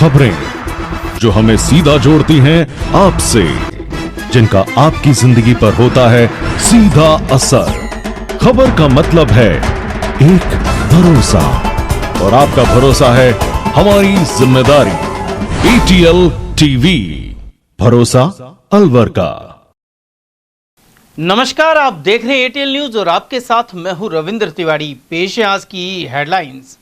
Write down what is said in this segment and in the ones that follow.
खबरें जो हमें सीधा जोड़ती हैं आपसे, जिनका आपकी जिंदगी पर होता है सीधा असर। खबर का मतलब है एक भरोसा, और आपका भरोसा है हमारी जिम्मेदारी। ATL टीवी, भरोसा अलवर का। नमस्कार, आप देख रहे हैं ATL न्यूज और आपके साथ मैं हूं रविंद्र तिवारी। पेश है आज की हेडलाइंस।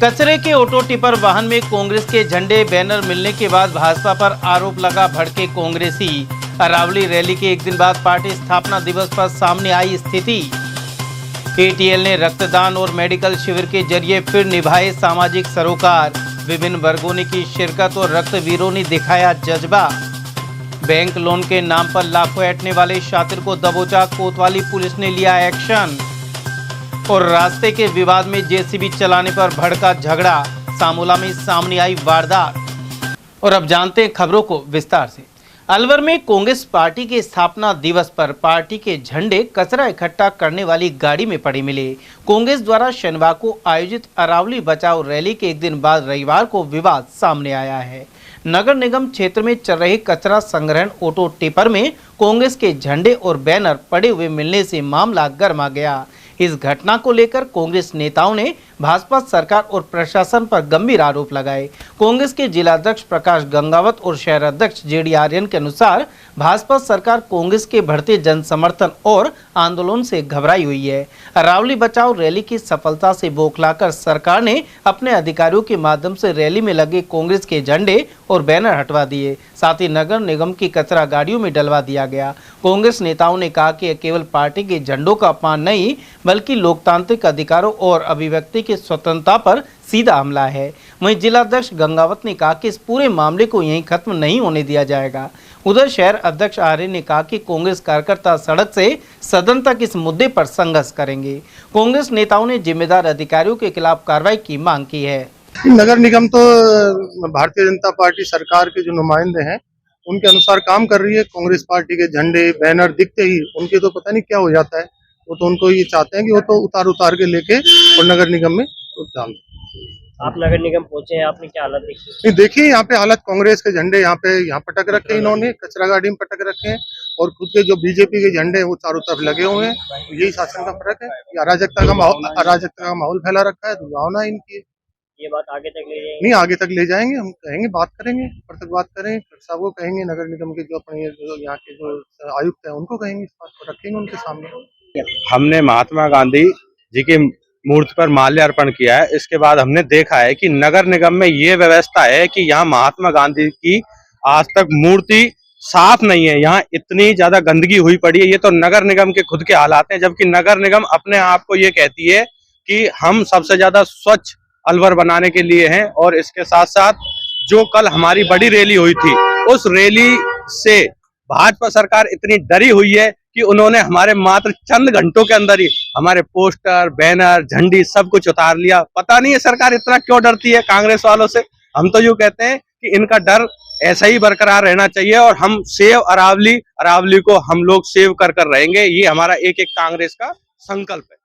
कचरे के ऑटो टिपर वाहन में कांग्रेस के झंडे बैनर मिलने के बाद भाजपा पर आरोप लगा भड़के कांग्रेसी। अरावली रैली के एक दिन बाद पार्टी स्थापना दिवस पर सामने आई स्थिति। ATL ने रक्तदान और मेडिकल शिविर के जरिए फिर निभाए सामाजिक सरोकार। विभिन्न वर्गों ने की शिरकत और रक्तवीरों ने दिखाया जज्बा। बैंक लोन के नाम पर लाखों ऐंठने वाले शातिर को दबोचा, कोतवाली पुलिस ने लिया एक्शन। और रास्ते के विवाद में JCB चलाने पर भड़का झगड़ा, सामोला में सामने आई वारदात। और अब जानते हैं खबरों को विस्तार से। अलवर में कांग्रेस पार्टी के स्थापना दिवस पर पार्टी के झंडे कचरा इकट्ठा करने वाली गाड़ी में पड़े मिले। कांग्रेस द्वारा शनिवार को आयोजित अरावली बचाओ रैली के एक दिन बाद रविवार को विवाद सामने आया है। नगर निगम क्षेत्र में चल रहे कचरा संग्रहण ऑटो टिपर में कांग्रेस के झंडे और बैनर पड़े हुए मिलने से मामला गर्मा गया। इस घटना को लेकर कांग्रेस नेताओं ने भाजपा सरकार और प्रशासन पर गंभीर आरोप लगाए। कांग्रेस के जिलाध्यक्ष प्रकाश गंगावत और शहर अध्यक्ष JD आर्यन के अनुसार भाजपा सरकार कांग्रेस के बढ़ते जन समर्थन और आंदोलन से घबराई हुई है। अरावली बचाओ रैली की सफलता से बौखलाकर सरकार ने अपने अधिकारियों के माध्यम से रैली में लगे कांग्रेस के झंडे और बैनर हटवा दिए, साथ ही नगर निगम की कचरा गाड़ियों में डलवा दिया गया। कांग्रेस नेताओं ने कहा कि केवल पार्टी के झंडों का अपमान नहीं, बल्कि लोकतांत्रिक अधिकारों और अभिव्यक्ति की स्वतंत्रता पर सीधा हमला है। वहीं जिलाध्यक्ष गंगावत ने कहा कि इस पूरे मामले को यहीं खत्म नहीं होने दिया जाएगा। उधर शहर अध्यक्ष आर्य ने कहा कि कांग्रेस कार्यकर्ता सड़क से सदन तक इस मुद्दे पर संघर्ष करेंगे। कांग्रेस नेताओं ने जिम्मेदार अधिकारियों के खिलाफ कार्रवाई की मांग की है। नगर निगम तो भारतीय जनता पार्टी सरकार के जो नुमाइंदे हैं उनके अनुसार काम कर रही है। कांग्रेस पार्टी के झंडे बैनर दिखते ही उनके तो पता नहीं क्या हो जाता है। वो तो उनको ये चाहते हैं कि वो तो उतार के लेके और नगर निगम में डाल। आप नगर निगम पहुंचे हैं, आपने क्या हालत देखी? नहीं देखिए, यहाँ पे हालत कांग्रेस के झंडे यहाँ पटक रखे हैं, इन्होंने कचरा गाड़ी में पटक रखे हैं, और खुद के जो BJP के झंडे हैं वो चारों तरफ लगे हुए हैं। यही शासन का फर्क है। अराजकता का माहौल फैला रखा है, दुर्भावना इनकी। ये बात आगे तक ले जाएंगे? नहीं, आगे तक ले जाएंगे, हम कहेंगे, बात करेंगे, ऊपर तक बात करेंगे, साहब को कहेंगे, नगर निगम के जो अपने यहाँ के जो आयुक्त है उनको कहेंगे, इस बात को रखेंगे उनके सामने। हमने महात्मा गांधी जी की मूर्ति पर माल्यार्पण किया है। इसके बाद हमने देखा है कि नगर निगम में ये व्यवस्था है कि यहाँ महात्मा गांधी की आज तक मूर्ति साफ नहीं है। यहाँ इतनी ज्यादा गंदगी हुई पड़ी है। ये तो नगर निगम के खुद के हालात हैं, जबकि नगर निगम अपने आप को ये कहती है कि हम सबसे ज्यादा स्वच्छ अलवर बनाने के लिए हैं। और इसके साथ साथ जो कल हमारी बड़ी रैली हुई थी, उस रैली से भाजपा सरकार इतनी डरी हुई है कि उन्होंने हमारे मात्र चंद घंटों के अंदर ही हमारे पोस्टर, बैनर, झंडी सब कुछ उतार लिया। पता नहीं है सरकार इतना क्यों डरती है कांग्रेस वालों से। हम तो यूं कहते हैं कि इनका डर ऐसा ही बरकरार रहना चाहिए, और हम सेव अरावली को हम लोग सेव कर रहेंगे। ये हमारा एक कांग्रेस का संकल्प है।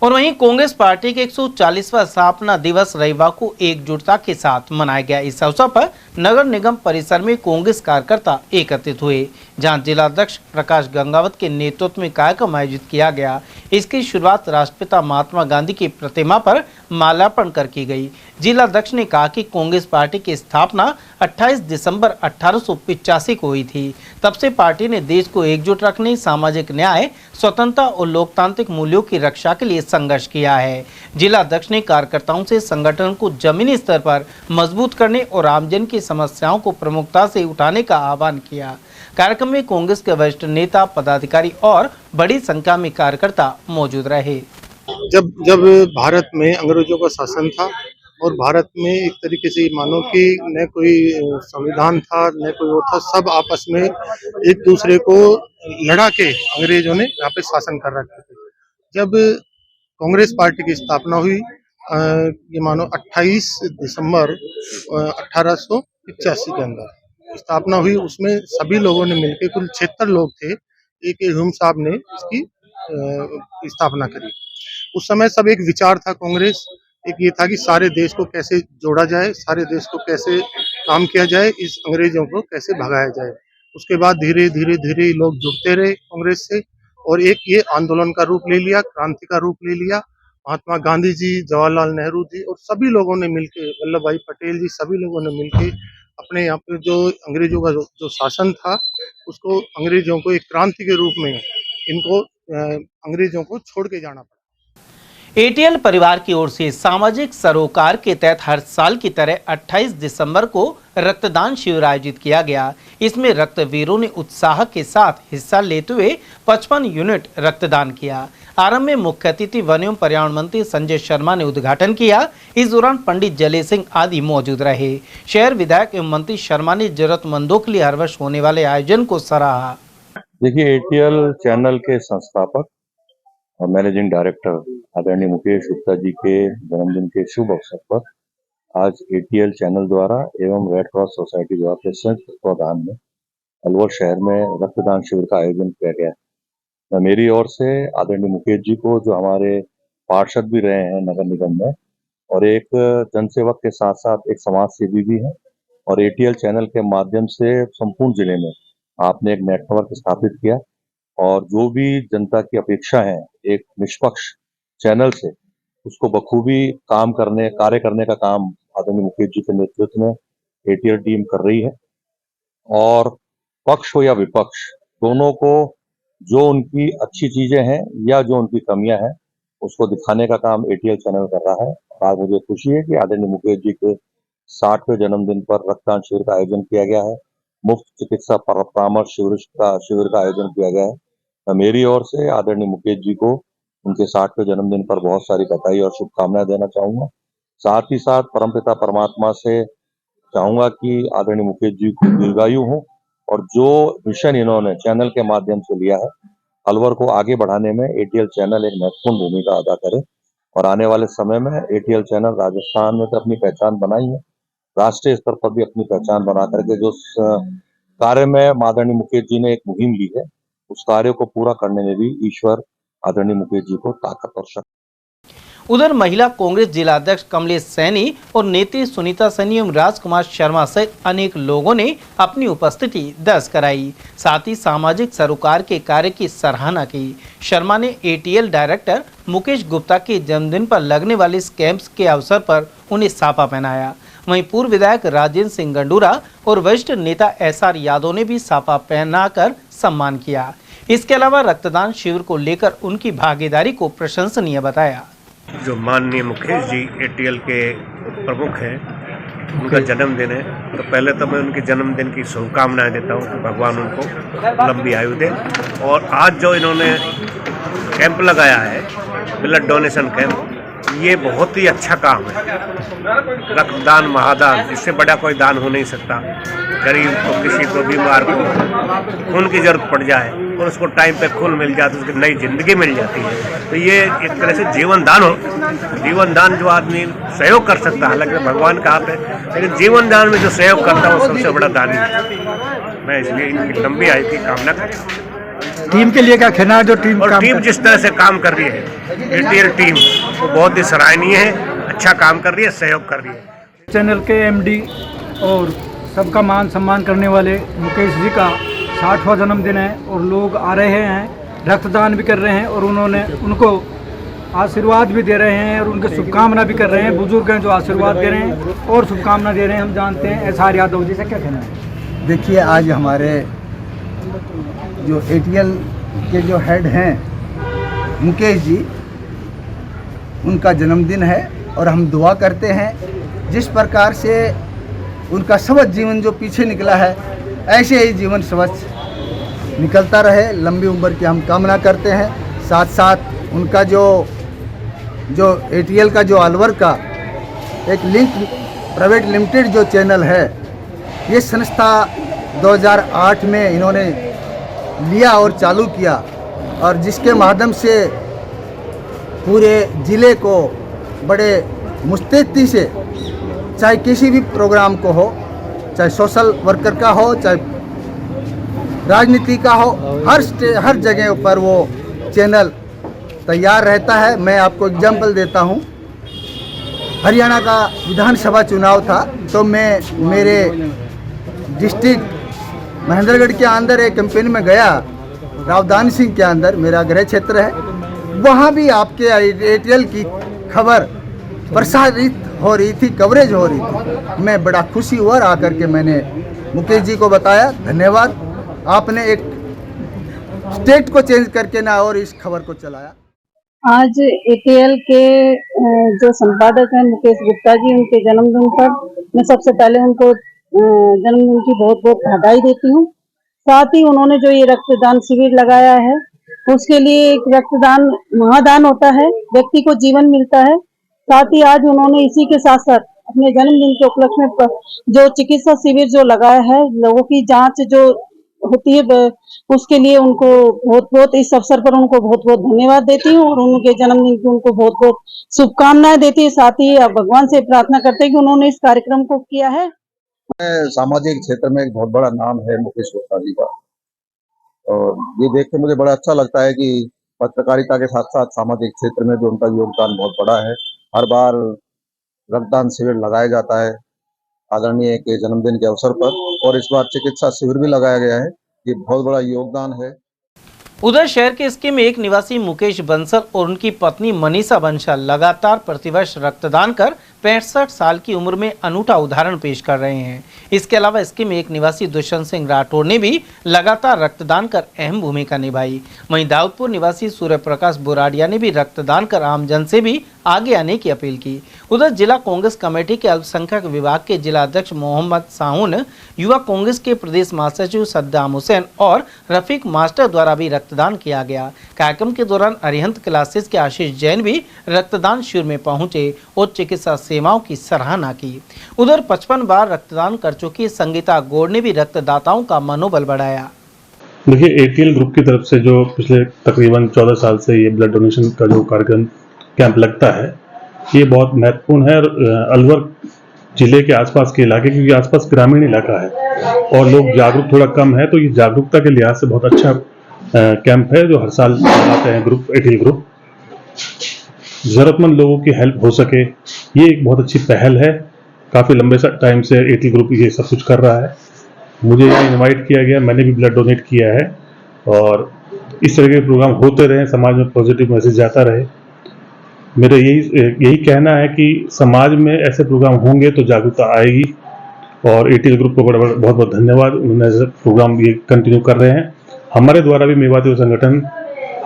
और वहीं कांग्रेस पार्टी के 140वां स्थापना दिवस रविवार को एकजुटता के साथ मनाया गया। इस अवसर पर नगर निगम परिसर में कांग्रेस कार्यकर्ता एकत्रित हुए, जहां जिलाध्यक्ष प्रकाश गंगावत के नेतृत्व में कार्यक्रम आयोजित किया गया। इसकी शुरुआत राष्ट्रपिता महात्मा गांधी की प्रतिमा पर माल्यार्पण कर की गई। जिलाध्यक्ष ने कहा कि कांग्रेस पार्टी की स्थापना 28 दिसंबर 1885 को हुई थी। तब से पार्टी ने देश को एकजुट रखने, सामाजिक न्याय, स्वतंत्रता और लोकतांत्रिक मूल्यों की रक्षा के लिए संघर्ष किया है। जिलाध्यक्ष ने कार्यकर्ताओं से संगठन को जमीनी स्तर पर मजबूत करने और आमजन की समस्याओं को प्रमुखता से उठाने का आह्वान किया। कार्यक्रम में कांग्रेस के वरिष्ठ नेता, पदाधिकारी और बड़ी संख्या में कार्यकर्ता मौजूद रहे। जब भारत में अंग्रेजों का शासन था और भारत में एक तरीके से मानो कि न कोई संविधान था, न कोई वो था, सब आपस में एक दूसरे को लड़ा के अंग्रेजों ने यहाँ पे शासन कर रखे थे। जब कांग्रेस पार्टी की स्थापना हुई, ये मानो 28 दिसंबर 1885 के अंदर स्थापना हुई। उसमें सभी लोगों ने मिलकर, कुल 76 लोग थे, A.K. ह्यूम साहब ने इसकी की स्थापना करी। उस समय सब एक विचार था कांग्रेस, एक ये था कि सारे देश को कैसे जोड़ा जाए, सारे देश को कैसे काम किया जाए, इस अंग्रेजों को कैसे भगाया जाए। उसके बाद धीरे धीरे धीरे लोग जुड़ते रहे कांग्रेस से और एक ये आंदोलन का रूप ले लिया, क्रांति का रूप ले लिया। महात्मा गांधी जी, जवाहरलाल नेहरू जी और सभी लोगों ने मिलके, वल्लभ भाई पटेल जी, सभी लोगों ने मिलके अपने यहाँ पे जो अंग्रेजों का जो शासन था उसको, अंग्रेजों को एक क्रांति के रूप में इनको अंग्रेजों को छोड़ के जाना पड़ा। एटीएल परिवार की ओर से सामाजिक सरोकार के तहत हर साल की तरह 28 दिसंबर को रक्तदान शिविर आयोजित किया गया। इसमें रक्तवीरों ने उत्साह के साथ हिस्सा लेते हुए 55 यूनिट रक्तदान किया। आरंभ में मुख्य अतिथि वन एवं पर्यावरण मंत्री संजय शर्मा ने उद्घाटन किया। इस दौरान पंडित जले सिंह आदि मौजूद रहे। शहर विधायक एवं मंत्री शर्मा ने जरूरतमंदों के लिए हर वर्ष होने वाले आयोजन को सराहा। देखिए, एटीएल चैनल के संस्थापक और मैनेजिंग डायरेक्टर आदरणीय मुकेश गुप्ता जी के जन्मदिन के शुभ अवसर पर आज एटीएल चैनल द्वारा एवं रेड क्रॉस सोसाइटी द्वारा संयुक्त तत्वाधान में अलवर शहर में रक्तदान शिविर का आयोजन किया गया। मेरी ओर से आदरणीय मुकेश जी को, जो हमारे पार्षद भी रहे हैं नगर निगम में और एक जनसेवक के साथ साथ एक समाज सेवी भी हैं, और एटीएल चैनल के माध्यम से संपूर्ण जिले में आपने एक नेटवर्क स्थापित किया और जो भी जनता की अपेक्षा है एक निष्पक्ष चैनल से, उसको बखूबी कार्य करने का काम आदरणीय मुकेश जी के नेतृत्व में एटीएल टीम कर रही है। और पक्ष हो या विपक्ष, दोनों को जो उनकी अच्छी चीजें हैं या जो उनकी कमियां हैं उसको दिखाने का काम एटीएल चैनल कर रहा है। आज मुझे खुशी है कि आदरणीय मुकेश जी के 60वें जन्मदिन पर रक्तदान शिविर का आयोजन किया गया है। मुफ्त चिकित्सा परामर्श शिविर का आयोजन किया गया है। मेरी ओर से आदरणीय मुकेश जी को उनके 60वें जन्मदिन पर बहुत सारी बधाई और शुभकामनाएं देना चाहूंगा। साथ ही साथ परमपिता परमात्मा से चाहूंगा कि आदरणीय मुकेश जी को दीर्घायु हो और जो मिशन इन्होंने चैनल के माध्यम से लिया है, अलवर को आगे बढ़ाने में एटीएल चैनल एक महत्वपूर्ण भूमिका अदा करे। और आने वाले समय में एटीएल चैनल राजस्थान में तो अपनी पहचान बनाई है, राष्ट्रीय स्तर पर भी अपनी पहचान बना करके जो कार्य में आदरणीय मुकेश जी ने एक मुहिम ली है, उस कार्य को पूरा करने में भी ईश्वर आदरणीय मुकेश जी को ताकत और शक्ति। उधर महिला कांग्रेस जिला अध्यक्ष कमलेश सैनी और नेत्री सुनीता सैनी एवं राजकुमार शर्मा सहित अनेक लोगों ने अपनी उपस्थिति दर्ज कराई। साथ ही सामाजिक सरोकार के कार्य की सराहना की। शर्मा ने एटीएल डायरेक्टर मुकेश गुप्ता के जन्मदिन पर लगने वाले इस कैंप के अवसर पर उन्हें साफा पहनाया। वहीं पूर्व विधायक राजेंद्र सिंह गंडूरा और वरिष्ठ नेता SR यादव ने भी साफा पहनाकर सम्मान किया। इसके अलावा रक्तदान शिविर को लेकर उनकी भागीदारी को प्रशंसनीय बताया। जो माननीय मुकेश जी एटीएल के प्रमुख हैं, उनका जन्मदिन है, तो पहले तो मैं उनके जन्मदिन की शुभकामनाएं देता हूं कि भगवान उनको लंबी आयु दे। और आज जो इन्होंने कैंप लगाया है, ब्लड डोनेशन कैंप, ये बहुत ही अच्छा काम है। रक्तदान महादान, इससे बड़ा कोई दान हो नहीं सकता। गरीब को, किसी को, बीमार को खून की जरूरत पड़ जाए और उसको टाइम पे खून मिल जाए तो उसकी नई जिंदगी मिल जाती है। तो ये एक तरह से जीवन दान हो, जीवन दान जो आदमी सहयोग कर सकता है, हालांकि भगवान का हाथ है, लेकिन जीवन दान में जो सहयोग करता है वो सबसे बड़ा दान है। मैं इसलिए इनकी लंबी आयु की कामना करता हूँ। टीम के लिए क्या कहना है? जो टीम और टीम जिस तरह से काम कर रही है, एटीएल टीम वो बहुत ही सराहनीय है, अच्छा काम कर रही है, सहयोग कर रही है। चैनल के MD और सबका मान सम्मान करने वाले मुकेश जी का 60वां जन्मदिन है और लोग आ रहे हैं, रक्तदान भी कर रहे हैं और उनको आशीर्वाद भी दे रहे हैं और उनके शुभकामना भी कर रहे हैं। बुजुर्ग हैं जो आशीर्वाद दे रहे हैं और शुभकामना दे रहे हैं। हम जानते हैं SR यादव जी से क्या कहना है? देखिए, आज हमारे जो एटीएल के जो हेड हैं मुकेश जी, उनका जन्मदिन है और हम दुआ करते हैं जिस प्रकार से उनका स्वच्छ जीवन जो पीछे निकला है, ऐसे ही जीवन स्वच्छ निकलता रहे, लंबी उम्र की हम कामना करते हैं। साथ साथ उनका जो एटीएल का जो अलवर का एक लिंक प्राइवेट लिमिटेड जो चैनल है, ये संस्था 2008 में इन्होंने लिया और चालू किया और जिसके माध्यम से पूरे ज़िले को बड़े मुस्तैदी से, चाहे किसी भी प्रोग्राम को हो, चाहे सोशल वर्कर का हो, चाहे राजनीति का हो, हर जगह पर वो चैनल तैयार रहता है। मैं आपको एग्जाम्पल देता हूँ, हरियाणा का विधानसभा चुनाव था तो मैं मेरे डिस्ट्रिक्ट महेंद्रगढ़ के अंदर एक कैंपेन में गया, रावदान सिंह के अंदर मेरा गृह क्षेत्र है, वहाँ भी आपके एटीएल की खबर प्रसारित हो रही थी, कवरेज हो रही थी। मैं बड़ा खुशी हुआ और आकर के मैंने मुकेश जी को बताया, धन्यवाद, आपने एक स्टेट को चेंज करके ना और इस खबर को चलाया। आज एटीएल के जो संपादक हैं मुकेश गुप्ता जी, उनके जन्मदिन पर मैं सबसे पहले उनको जन्मदिन की बहुत बहुत बधाई देती हूँ। साथ ही उन्होंने जो ये रक्तदान शिविर लगाया है, उसके लिए एक रक्तदान महादान होता है, व्यक्ति को जीवन मिलता है। साथ ही आज उन्होंने इसी के साथ साथ अपने जन्मदिन के उपलक्ष्य में जो चिकित्सा शिविर जो लगाया है, लोगों की जांच जो होती है, उसके लिए उनको बहुत बहुत इस अवसर पर उनको बहुत बहुत धन्यवाद देती हूँ और उनके जन्मदिन की उनको बहुत बहुत शुभकामनाएं देती है। साथ ही भगवान से प्रार्थना करते हैं कि उन्होंने इस कार्यक्रम को किया है। सामाजिक क्षेत्र में एक बहुत बड़ा नाम है मुकेश गुप्ता जी का, और ये देख के मुझे बड़ा अच्छा लगता है कि पत्रकारिता के साथ साथ सामाजिक क्षेत्र में भी उनका योगदान बहुत बड़ा है। हर बार रक्तदान शिविर लगाया जाता है आदरणीय के जन्मदिन के अवसर पर, और इस बार चिकित्सा शिविर भी लगाया गया है। ये बहुत बड़ा योगदान है। उधर शहर के स्कीम एक निवासी मुकेश बंसल और उनकी पत्नी मनीषा बंसल लगातार प्रतिवर्ष रक्तदान कर 65 साल की उम्र में अनूठा उदाहरण पेश कर रहे हैं। इसके अलावा स्कीम एक निवासी दुष्यंत सिंह राठौर ने भी लगातार रक्तदान कर अहम भूमिका निभाई। वहीं दाऊदपुर निवासी सूर्य प्रकाश बुराडिया ने भी रक्तदान कर आमजन से भी आगे आने की अपील की। उधर जिला कांग्रेस कमेटी के अल्पसंख्यक विभाग के जिला अध्यक्ष मोहम्मद साहुन, युवा कांग्रेस के प्रदेश महासचिव सद्दाम हुसैन और रफीक मास्टर द्वारा भी रक्तदान किया गया। कार्यक्रम के दौरान अरिहंत क्लासेस के आशीष जैन भी रक्तदान शिविर में पहुंचे और चिकित्सा सेवाओं की सराहना की। उधर 55 बार रक्तदान कर चुकी संगीता गौड़ ने भी रक्तदाताओं का मनोबल बढ़ाया। देखिए, एटीएल ग्रुप की तरफ से जो पिछले तकरीबन 14 साल से ये ब्लड डोनेशन का जो कार्यक्रम कैंप लगता है, ये बहुत महत्वपूर्ण है। अलवर जिले के आसपास के इलाके, क्योंकि आसपास ग्रामीण इलाका है और लोग जागरूक थोड़ा कम है, तो ये जागरूकता के लिहाज से बहुत अच्छा कैंप है जो हर साल आते हैं ग्रुप, एटीएल ग्रुप। जरूरतमंद लोगों की हेल्प हो सके, ये एक बहुत अच्छी पहल है। काफ़ी लंबे टाइम से एटीएल ग्रुप ये सब कुछ कर रहा है। मुझे यहाँ इनवाइट किया गया, मैंने भी ब्लड डोनेट किया है, और इस तरह के प्रोग्राम होते रहे, समाज में पॉजिटिव मैसेज जाता रहे। मेरा यही कहना है कि समाज में ऐसे प्रोग्राम होंगे तो जागरूकता आएगी, और एटीएल ग्रुप को बहुत बहुत धन्यवाद, उन्होंने ऐसे प्रोग्राम ये कंटिन्यू कर रहे हैं। हमारे द्वारा भी मेवाती संगठन,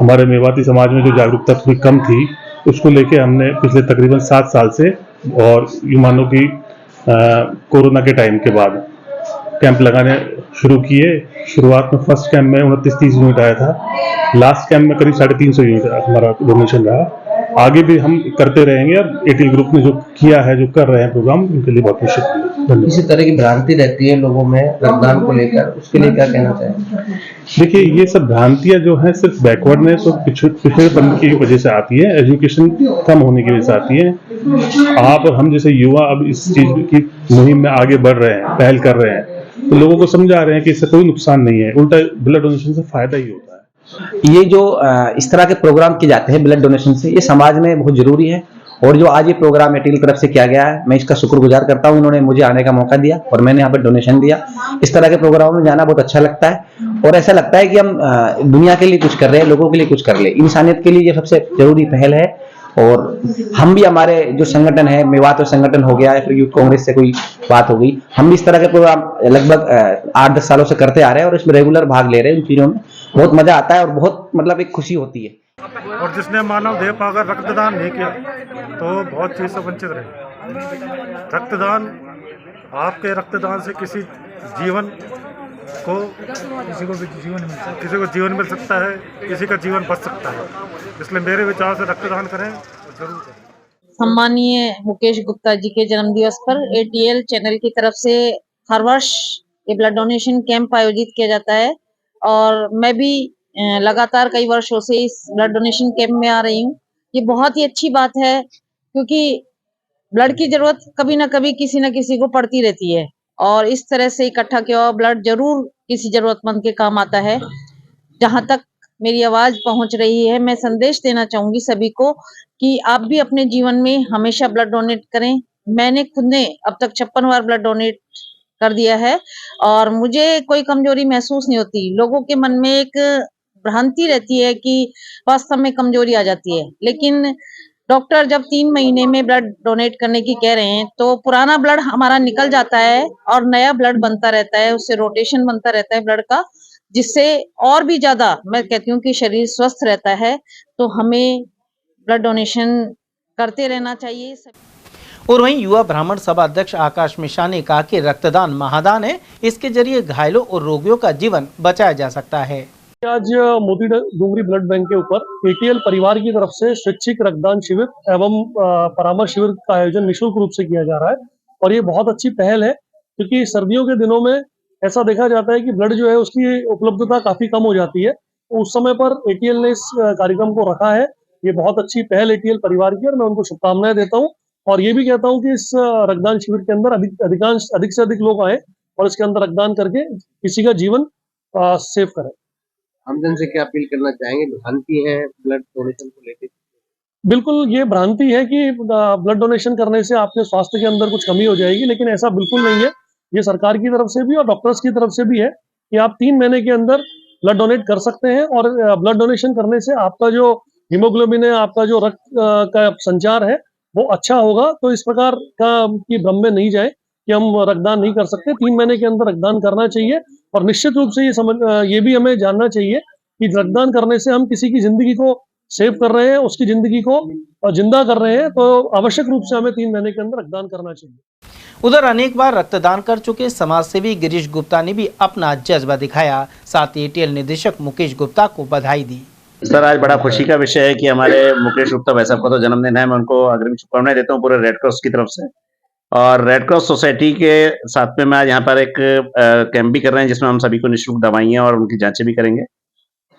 हमारे मेवाती समाज में जो जागरूकता थोड़ी कम थी, उसको लेके हमने पिछले तकरीबन 7 साल से, और यूँ मानो कि कोरोना के टाइम के बाद कैंप लगाने शुरू किए। शुरुआत में फर्स्ट कैंप में 29-30 यूनिट आया था, लास्ट कैंप में करीब 350 यूनिट हमारा डोनेशन रहा। आगे भी हम करते रहेंगे, और एटीएल ग्रुप ने जो किया है, जो कर रहे हैं प्रोग्राम, उनके लिए बहुत बहुत शुक्रिया। इसी तरह की भ्रांति रहती है लोगों में रक्तदान को लेकर, उसके लिए क्या कहना चाहेंगे? देखिए, ये सब भ्रांतियां जो है सिर्फ बैकवर्डनेस और पिछड़ेपन की वजह से आती है, एजुकेशन कम होने की वजह से आती है। आप और हम जैसे युवा अब इस चीज की मुहिम में आगे बढ़ रहे हैं, पहल कर रहे हैं, तो लोगों को समझा रहे हैं कि इससे कोई नुकसान नहीं है, उल्टा ब्लड डोनेशन से फायदा ही होता है। ये जो इस तरह के प्रोग्राम किए जाते हैं ब्लड डोनेशन से, ये समाज में बहुत जरूरी है। और जो आज ये प्रोग्राम एटीएल तरफ से किया गया है, मैं इसका शुक्रगुजार करता हूँ। इन्होंने मुझे आने का मौका दिया और मैंने यहाँ पर डोनेशन दिया। इस तरह के प्रोग्रामों में जाना बहुत अच्छा लगता है, और ऐसा लगता है कि हम दुनिया के लिए कुछ कर रहे हैं, लोगों के लिए कुछ कर रहे हैं, इंसानियत के लिए ये सबसे जरूरी पहल है। और हम भी, हमारे जो संगठन है, मेवात संगठन हो गया, फिर यूथ कांग्रेस से कोई बात हो गई, हम भी इस तरह के प्रोग्राम लगभग 8-10 सालों से करते आ रहे हैं, और इसमें रेगुलर भाग ले रहे हैं। इन चीजों में बहुत मजा आता है और बहुत मतलब एक खुशी होती है। और जिसने मानव देह पाकर रक्तदान नहीं किया तो बहुत चीज से वंचित रहे। रक्तदान, आपके रक्तदान से किसी जीवन को, किसी को जीवन मिल सकता है, किसी का जीवन बच सकता है। इसलिए मेरे विचार से रक्तदान करें, जरूर करें। सम्मानीय मुकेश गुप्ता जी के जन्म दिवस पर एटीएल चैनल की तरफ से हर वर्ष ये ब्लड डोनेशन कैंप आयोजित किया जाता है, और मैं भी लगातार कई वर्षों से इस ब्लड डोनेशन कैंप में आ रही हूँ। ये बहुत ही अच्छी बात है, क्योंकि ब्लड की जरूरत कभी ना कभी किसी न किसी को पड़ती रहती है, और इस तरह से इकट्ठा किया हुआ ब्लड जरूर किसी जरूरतमंद के काम आता है। जहां तक मेरी आवाज पहुंच रही है, मैं संदेश देना चाहूंगी सभी को कि आप भी अपने जीवन में हमेशा ब्लड डोनेट करें। मैंने खुद ने अब तक 56 बार ब्लड डोनेट कर दिया है और मुझे कोई कमजोरी महसूस नहीं होती। लोगों के मन में एक भ्रांति रहती है कि वास्तव में कमजोरी आ जाती है, लेकिन डॉक्टर जब 3 महीने में ब्लड डोनेट करने की कह रहे हैं तो पुराना ब्लड हमारा निकल जाता है और नया ब्लड बनता रहता है, उससे रोटेशन बनता रहता है ब्लड का, जिससे और भी ज्यादा मैं कहती हूँ कि शरीर स्वस्थ रहता है। तो हमें ब्लड डोनेशन करते रहना चाहिए। और वहीं युवा ब्राह्मण सभा अध्यक्ष आकाश मिश्रा ने कहा कि रक्तदान महादान है, इसके जरिए घायलों और रोगियों का जीवन बचाया जा सकता है। आज मोती डूंगरी ब्लड बैंक के ऊपर एटीएल परिवार की तरफ से स्वैच्छिक रक्तदान शिविर एवं परामर्श शिविर का आयोजन निःशुल्क रूप से किया जा रहा है और ये बहुत अच्छी पहल है, क्योंकि सर्दियों के दिनों में ऐसा देखा जाता है कि ब्लड जो है उसकी उपलब्धता काफी कम हो जाती है। तो उस समय पर एटीएल ने इस कार्यक्रम को रखा है। ये बहुत अच्छी पहल एटीएल परिवार की और मैं उनको शुभकामनाएं देता हूँ और ये भी कहता हूँ कि इस रक्तदान शिविर के अंदर अधिक से अधिक लोग आए और इसके अंदर रक्तदान करके किसी का जीवन सेव करें। आमजन से क्या अपील करना चाहेंगे? भ्रांति है ब्लड डोनेशन को लेकर? बिल्कुल ये भ्रांति है कि ब्लड डोनेशन करने से आपके स्वास्थ्य के अंदर कुछ कमी हो जाएगी, लेकिन ऐसा बिल्कुल नहीं है। ये सरकार की तरफ से भी और डॉक्टर्स की तरफ से भी है कि आप 3 महीने के अंदर ब्लड डोनेट कर सकते हैं और ब्लड डोनेशन करने से आपका जो हीमोग्लोबिन है, आपका जो रक्त का संचार है वो अच्छा होगा। तो इस प्रकार का की भ्रम में नहीं जाए कि हम रक्तदान नहीं कर सकते। 3 महीने के अंदर रक्तदान करना चाहिए और निश्चित रूप से ये भी हमें जानना चाहिए कि रक्तदान करने से हम किसी की जिंदगी को सेव कर रहे हैं, उसकी जिंदगी को जिंदा कर रहे हैं। तो आवश्यक रूप से हमें 3 महीने के अंदर रक्तदान करना चाहिए। उधर अनेक बार रक्तदान कर चुके समाजसेवी गिरीश गुप्ता ने भी अपना जज्बा दिखाया, साथ ही एटीएल निदेशक मुकेश गुप्ता को बधाई दी। सर, आज बड़ा खुशी का विषय है कि हमारे मुकेश गुप्ता भाई साहब का तो जन्मदिन है। मैं उनको अग्रिम शुभकामनाएं देता हूँ पूरे रेड क्रॉस की तरफ से। और रेड क्रॉस सोसाइटी के साथ में मैं आज यहाँ पर एक कैंप भी कर रहे हैं जिसमें हम सभी को निःशुल्क दवाइयाँ और उनकी जांचें भी करेंगे।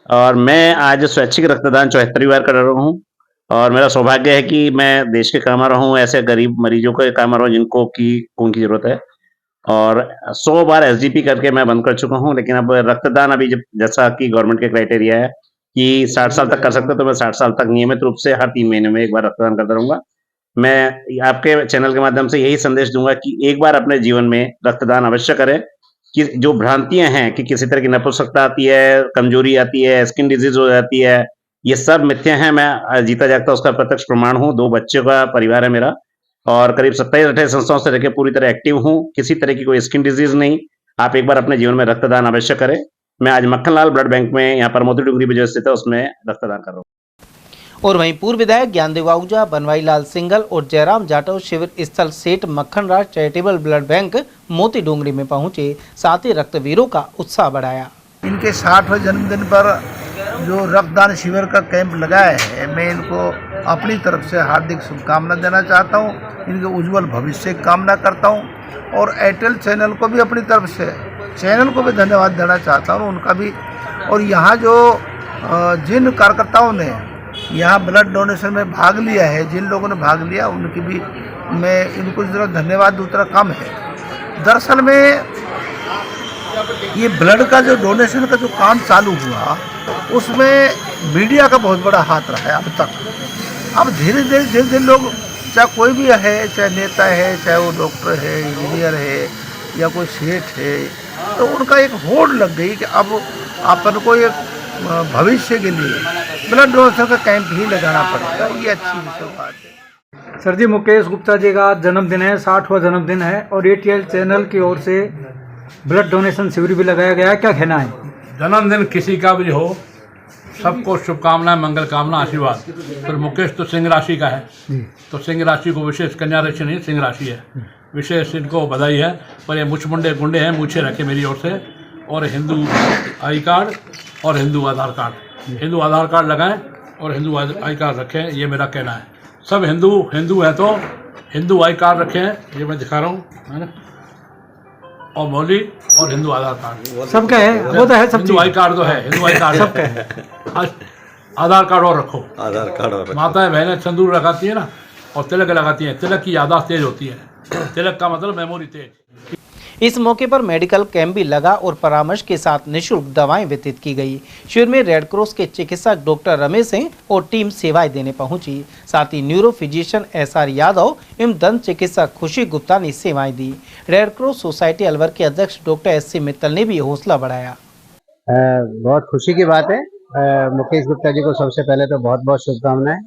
और मैं आज स्वैच्छिक रक्तदान 74वीं बार कर रहा हूँ और मेरा सौभाग्य है कि मैं देश के काम आ रहा हूँ, ऐसे गरीब मरीजों के काम आ रहा हूँ जिनको की खून की जरूरत है। और 100 बार एसजीपी करके मैं बंद कर चुका हूँ, लेकिन अब रक्तदान अभी जैसा कि गवर्नमेंट के क्राइटेरिया है कि 60 साल तक कर सकते हैं, तो मैं 60 साल तक नियमित रूप से हर 3 महीने में एक बार रक्तदान करता रहूंगा। मैं आपके चैनल के माध्यम से यही संदेश दूंगा कि एक बार अपने जीवन में रक्तदान अवश्य करें। कि जो भ्रांतियां हैं कि किसी तरह की नपुंसकता आती है, कमजोरी आती है, स्किन डिजीज हो जाती है, ये सब मिथ्या हैं। मैं जीता जागता उसका प्रत्यक्ष प्रमाण हूँ। 2 बच्चों का परिवार है मेरा और करीब 27-28 संस्थाओं से रहकर पूरी तरह एक्टिव हूँ। किसी तरह की कोई स्किन डिजीज नहीं। आप एक बार अपने जीवन में रक्तदान अवश्य करें। मैं आज मक्खनलाल ब्लड बैंक में यहाँ पर मोती डूंगरी में जो स्थित है उसमें रक्तदान कर रहा हूँ। और वहीं पूर्व विधायक ज्ञानदेव आहूजा, बनवारी लाल सिंघल और जयराम जाटव शिविर स्थल सेठ मक्खनराज चैरिटेबल ब्लड बैंक मोती डूंगरी में पहुंचे, साथ ही रक्तवीरों का उत्साह बढ़ाया। इनके 60वें जन्मदिन पर जो रक्तदान शिविर का कैंप लगाया है, मैं इनको अपनी तरफ से हार्दिक शुभकामना देना चाहता हूँ। इनके उज्जवल भविष्य की कामना करता हूँ और एयरटेल चैनल को भी अपनी तरफ से धन्यवाद देना चाहता हूँ उनका भी। और यहाँ जो जिन कार्यकर्ताओं ने यहाँ ब्लड डोनेशन में भाग लिया है, जिन लोगों ने भाग लिया उनकी भी मैं इनको जरा धन्यवाद दूँ, उतना कम है। दरअसल में ये ब्लड का जो डोनेशन का जो काम चालू हुआ उसमें मीडिया का बहुत बड़ा हाथ रहा है अब तक। अब धीरे धीरे लोग, चाहे कोई भी है, चाहे नेता है, चाहे वो डॉक्टर है, इंजीनियर है या कोई सेठ है, तो उनका एक होड़ लग गई कि अब अपन को एक भविष्य के लिए ब्लड डोनेशन का कैंप ही लगाना पड़ेगा। ये अच्छी बात है। सर जी, मुकेश गुप्ता जी का जन्मदिन है, 60वां जन्मदिन है और एटीएल चैनल की ओर से ब्लड डोनेशन शिविर भी लगाया गया है, क्या कहना है? जन्मदिन किसी का भी हो, सबको शुभकामनाएं, मंगल कामना, आशीर्वाद। फिर मुकेश तो सिंह राशि का है, तो सिंह राशि को विशेष, कन्या राशि नहीं, सिंह राशि है, विशेष इनको बधाई है। पर ये मुछमुंडे गुंडे हैं, मूछे रखे मेरी ओर से। और हिंदू आई कार्ड और हिंदू आधार कार्ड, हिंदू आधार कार्ड लगाएं और हिंदू आई कार्ड रखें, ये मेरा कहना है। सब हिंदू है तो हिंदू आई कार्ड रखें, ये मैं दिखा रहा हूँ, है ना, और मौली और हिंदू आधार कार्ड सबका है, वो तो है, सब हिंदू आई कार्ड तो है, हिंदू आई कार्ड सबका है। आधार कार्ड और रखो, आधार कार्ड और माताएं बहनें सिंदूर लगाती है ना और तिलक लगाती हैं, तिलक की याददाश्त तेज होती है। तिलक का मतलब मेमोरी तेज। इस मौके पर मेडिकल कैंप भी लगा और परामर्श के साथ निःशुल्क दवाएं वितरित की गई। शिविर में रेड क्रॉस के चिकित्सक डॉक्टर रमेश सिंह और टीम सेवाएं देने पहुंची। साथ ही न्यूरो फिजिशियन SR यादव एवं दंत चिकित्सक खुशी गुप्ता ने सेवाएं दी। रेड क्रॉस सोसाइटी अलवर के अध्यक्ष डॉक्टर SC मित्तल ने भी हौसला बढ़ाया। बहुत खुशी की बात है। मुकेश गुप्ता जी को सबसे पहले तो बहुत बहुत शुभकामनाएं।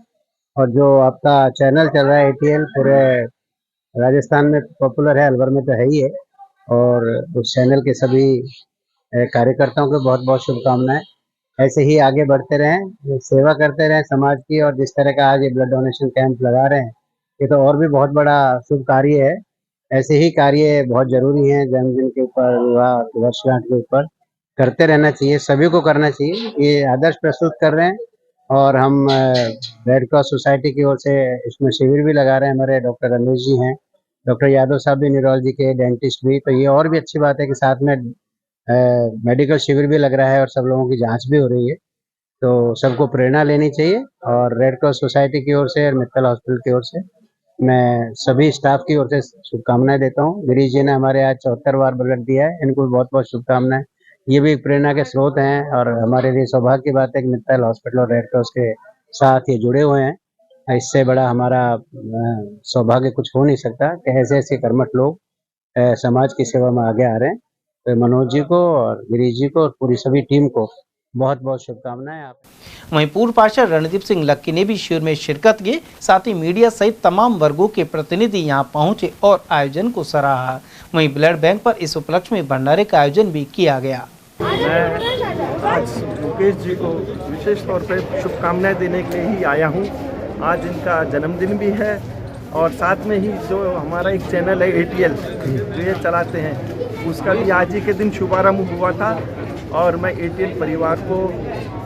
और जो आपका चैनल चल रहा है ATL पूरे राजस्थान में पॉपुलर है, अलवर में तो है ही है। और उस चैनल के सभी कार्यकर्ताओं को बहुत बहुत शुभकामनाएं। ऐसे ही आगे बढ़ते रहें, सेवा करते रहें समाज की। और जिस तरह का आज ये ब्लड डोनेशन कैंप लगा रहे हैं, ये तो और भी बहुत बड़ा शुभ कार्य है। ऐसे ही कार्य बहुत जरूरी हैं, जन्मदिन के ऊपर, विवाह वर्षगांठ के ऊपर करते रहना चाहिए, सभी को करना चाहिए। ये आदर्श प्रस्तुत कर रहे हैं। और हम रेड क्रॉस सोसाइटी की ओर से इसमें शिविर भी लगा रहे हैं। हमारे डॉक्टर रमेश जी हैं, डॉक्टर यादव साहब भी न्यूरोलॉजी के, डेंटिस्ट भी। तो ये और भी अच्छी बात है कि साथ में मेडिकल शिविर भी लग रहा है और सब लोगों की जांच भी हो रही है। तो सबको प्रेरणा लेनी चाहिए। और रेड क्रॉस सोसाइटी की ओर से और मित्तल हॉस्पिटल की ओर से मैं सभी स्टाफ की ओर से शुभकामनाएं देता हूँ। गिरीश जी ने हमारे आज 74 बार ब्लड दिया है, इनको भी बहुत बहुत शुभकामनाएं। ये भी प्रेरणा के स्रोत हैं और हमारे लिए सौभाग्य की बात है कि मित्तल हॉस्पिटल और रेड क्रॉस के साथ ये जुड़े हुए हैं। इससे बड़ा हमारा सौभाग्य कुछ हो नहीं सकता कि ऐसे ऐसे कर्मठ लोग समाज की सेवा में आगे आ रहे हैं। तो मनोज जी को और गिरीश जी को और पूरी सभी टीम को बहुत बहुत शुभकामनाएं। आप वहीं पूर्व पार्षद रणदीप सिंह लक्की ने भी शिविर में शिरकत की। साथ ही मीडिया सहित तमाम वर्गों के प्रतिनिधि यहां पहुंचे और आयोजन को सराहा। वहीं ब्लड बैंक पर इस उपलक्ष्य में भंडारे का आयोजन भी किया गया। मैं आज मुकेश जी को विशेष तौर पर शुभकामनाएं देने के लिए ही आया हूं। आज इनका जन्मदिन भी है और साथ में ही जो हमारा एक चैनल है ATL जो ये चलाते हैं, उसका भी आज ही के दिन शुभारंभ हुआ था। और मैं ATL परिवार को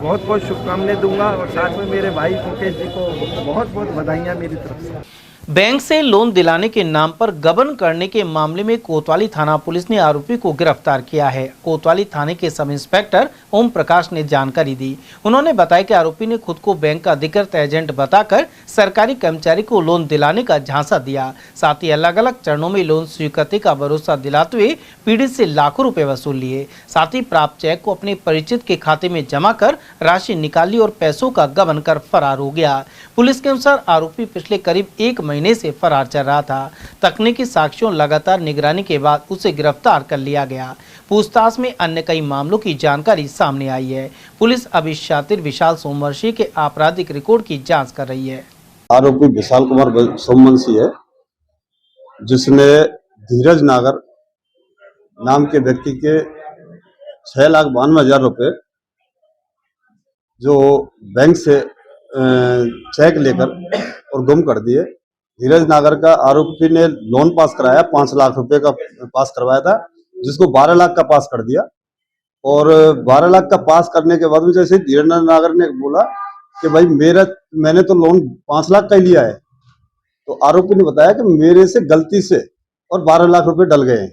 बहुत बहुत शुभकामनाएं दूंगा और साथ में मेरे भाई मुकेश जी को बहुत बहुत बधाइयाँ मेरी तरफ से। बैंक से लोन दिलाने के नाम पर गबन करने के मामले में कोतवाली थाना पुलिस ने आरोपी को गिरफ्तार किया है। कोतवाली थाने के सब इंस्पेक्टर ओम प्रकाश ने जानकारी दी। उन्होंने बताया कि आरोपी ने खुद को बैंक का अधिकृत एजेंट बताकर सरकारी कर्मचारी को लोन दिलाने का झांसा दिया। साथ ही अलग अलग चरणों में लोन स्वीकृति का भरोसा दिलाते हुए पीड़ित से लाखों रुपए वसूल लिए। साथ ही प्राप्त चेक को अपने परिचित के खाते में जमा कर राशि निकाली और पैसों का गबन कर फरार हो गया। पुलिस के अनुसार आरोपी पिछले करीब 1 महीने से फरार चल रहा था। तकनीकी साक्ष्यों लगातार निगरानी के बाद उसे गिरफ्तार कर लिया गया। पूछताछ में अन्य कई मामलों की जानकारी सामने आई है। पुलिस अभी शातिर विशाल सोमवंशी के आपराधिक रिकॉर्ड की जांच कर रही है। आरोपी विशाल कुमार सोमवंशी है, जिसने धीरज नागर नाम के व्यक्ति के 6,92,000 रुपए जो बैंक से चेक लेकर और गुम कर दिए। धीरज नागर का आरोपी ने लोन पास कराया, 5 लाख रुपए का पास करवाया था, जिसको 12 लाख का पास कर दिया। और 12 लाख का पास करने के बाद जैसे धीरज नागर ने बोला कि भाई मैंने तो लोन 5 लाख का ही लिया है, तो आरोपी ने बताया कि मेरे से गलती से और 12 लाख रुपए डल गए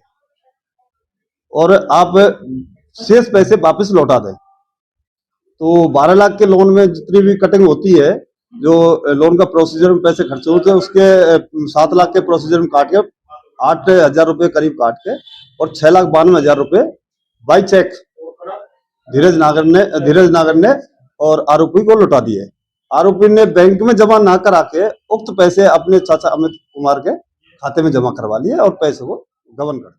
और आप शेष पैसे वापस लौटा दें। तो 12 लाख के लोन में जितनी भी कटिंग होती है, जो लोन का प्रोसीजर में पैसे खर्च होते हैं, उसके 7 लाख के प्रोसीजर में काट के 8,000 रुपए करीब काट के और 6,92,000 रुपए बाई चेक धीरज नागर ने और आरोपी को लौटा दिए। आरोपी ने बैंक में जमा ना करा के उक्त पैसे अपने चाचा अमित कुमार के खाते में जमा करवा लिए और पैसे को गबन कर दिया।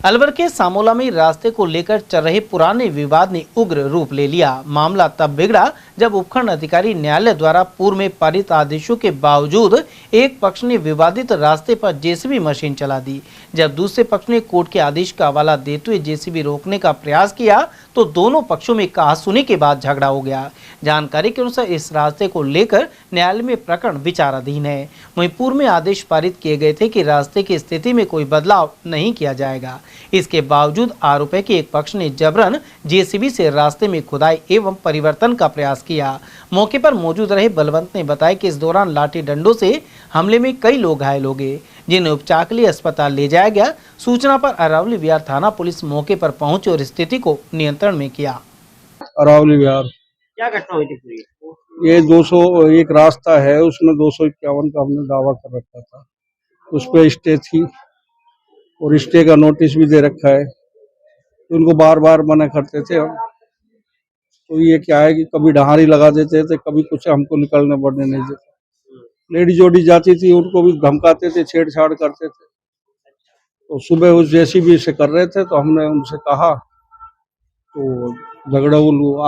अलवर के सामोला में रास्ते को लेकर चल रहे पुराने विवाद ने उग्र रूप ले लिया। मामला तब बिगड़ा जब उपखंड अधिकारी न्यायालय द्वारा पूर्व में पारित आदेशों के बावजूद एक पक्ष ने विवादित रास्ते पर जेसीबी मशीन चला दी। जब दूसरे पक्ष ने कोर्ट के आदेश का हवाला देते हुए जेसीबी रोकने का प्रयास किया तो दोनों पक्षों में कहासुनी के बाद झगड़ा हो गया। जानकारी के अनुसार इस रास्ते को लेकर न्यायालय में प्रकरण विचाराधीन है। वहीं पूर्व में आदेश पारित किए गए थे कि रास्ते की स्थिति में कोई बदलाव नहीं किया जाएगा। इसके बावजूद आरोप है कि एक पक्ष ने जबरन जेसीबी से रास्ते में खुदाई एवं परिवर्तन का प्रयास किया। मौके पर मौजूद रहे बलवंत ने बताया कि इस दौरान लाठी डंडों से हमले में कई लोग घायल हो गए, जिन्हें उपचार के लिए अस्पताल ले जाया गया। सूचना पर अरावली विहार थाना पुलिस मौके पर पहुंची और स्थिति को नियंत्रण में किया। अरावली विहार क्या घटना हुई थी? ये 201 रास्ता है, उसमें 251 का हमने दावा कर रखा था, उस पर स्टे थी। और स्टे का नोटिस भी दे रखा है। तो उनको बार बार मना करते थे हम। तो ये क्या है कि कभी डहारी लगा देते थे, कभी कुछ हमको निकलने बढ़ने नहीं देते। लेडी जोड़ी जाती थी उनको भी धमकाते थे, छेड़छाड़ करते थे। तो सुबह उस जेसीबी से कर रहे थे तो हमने उनसे कहा, तो झगड़ा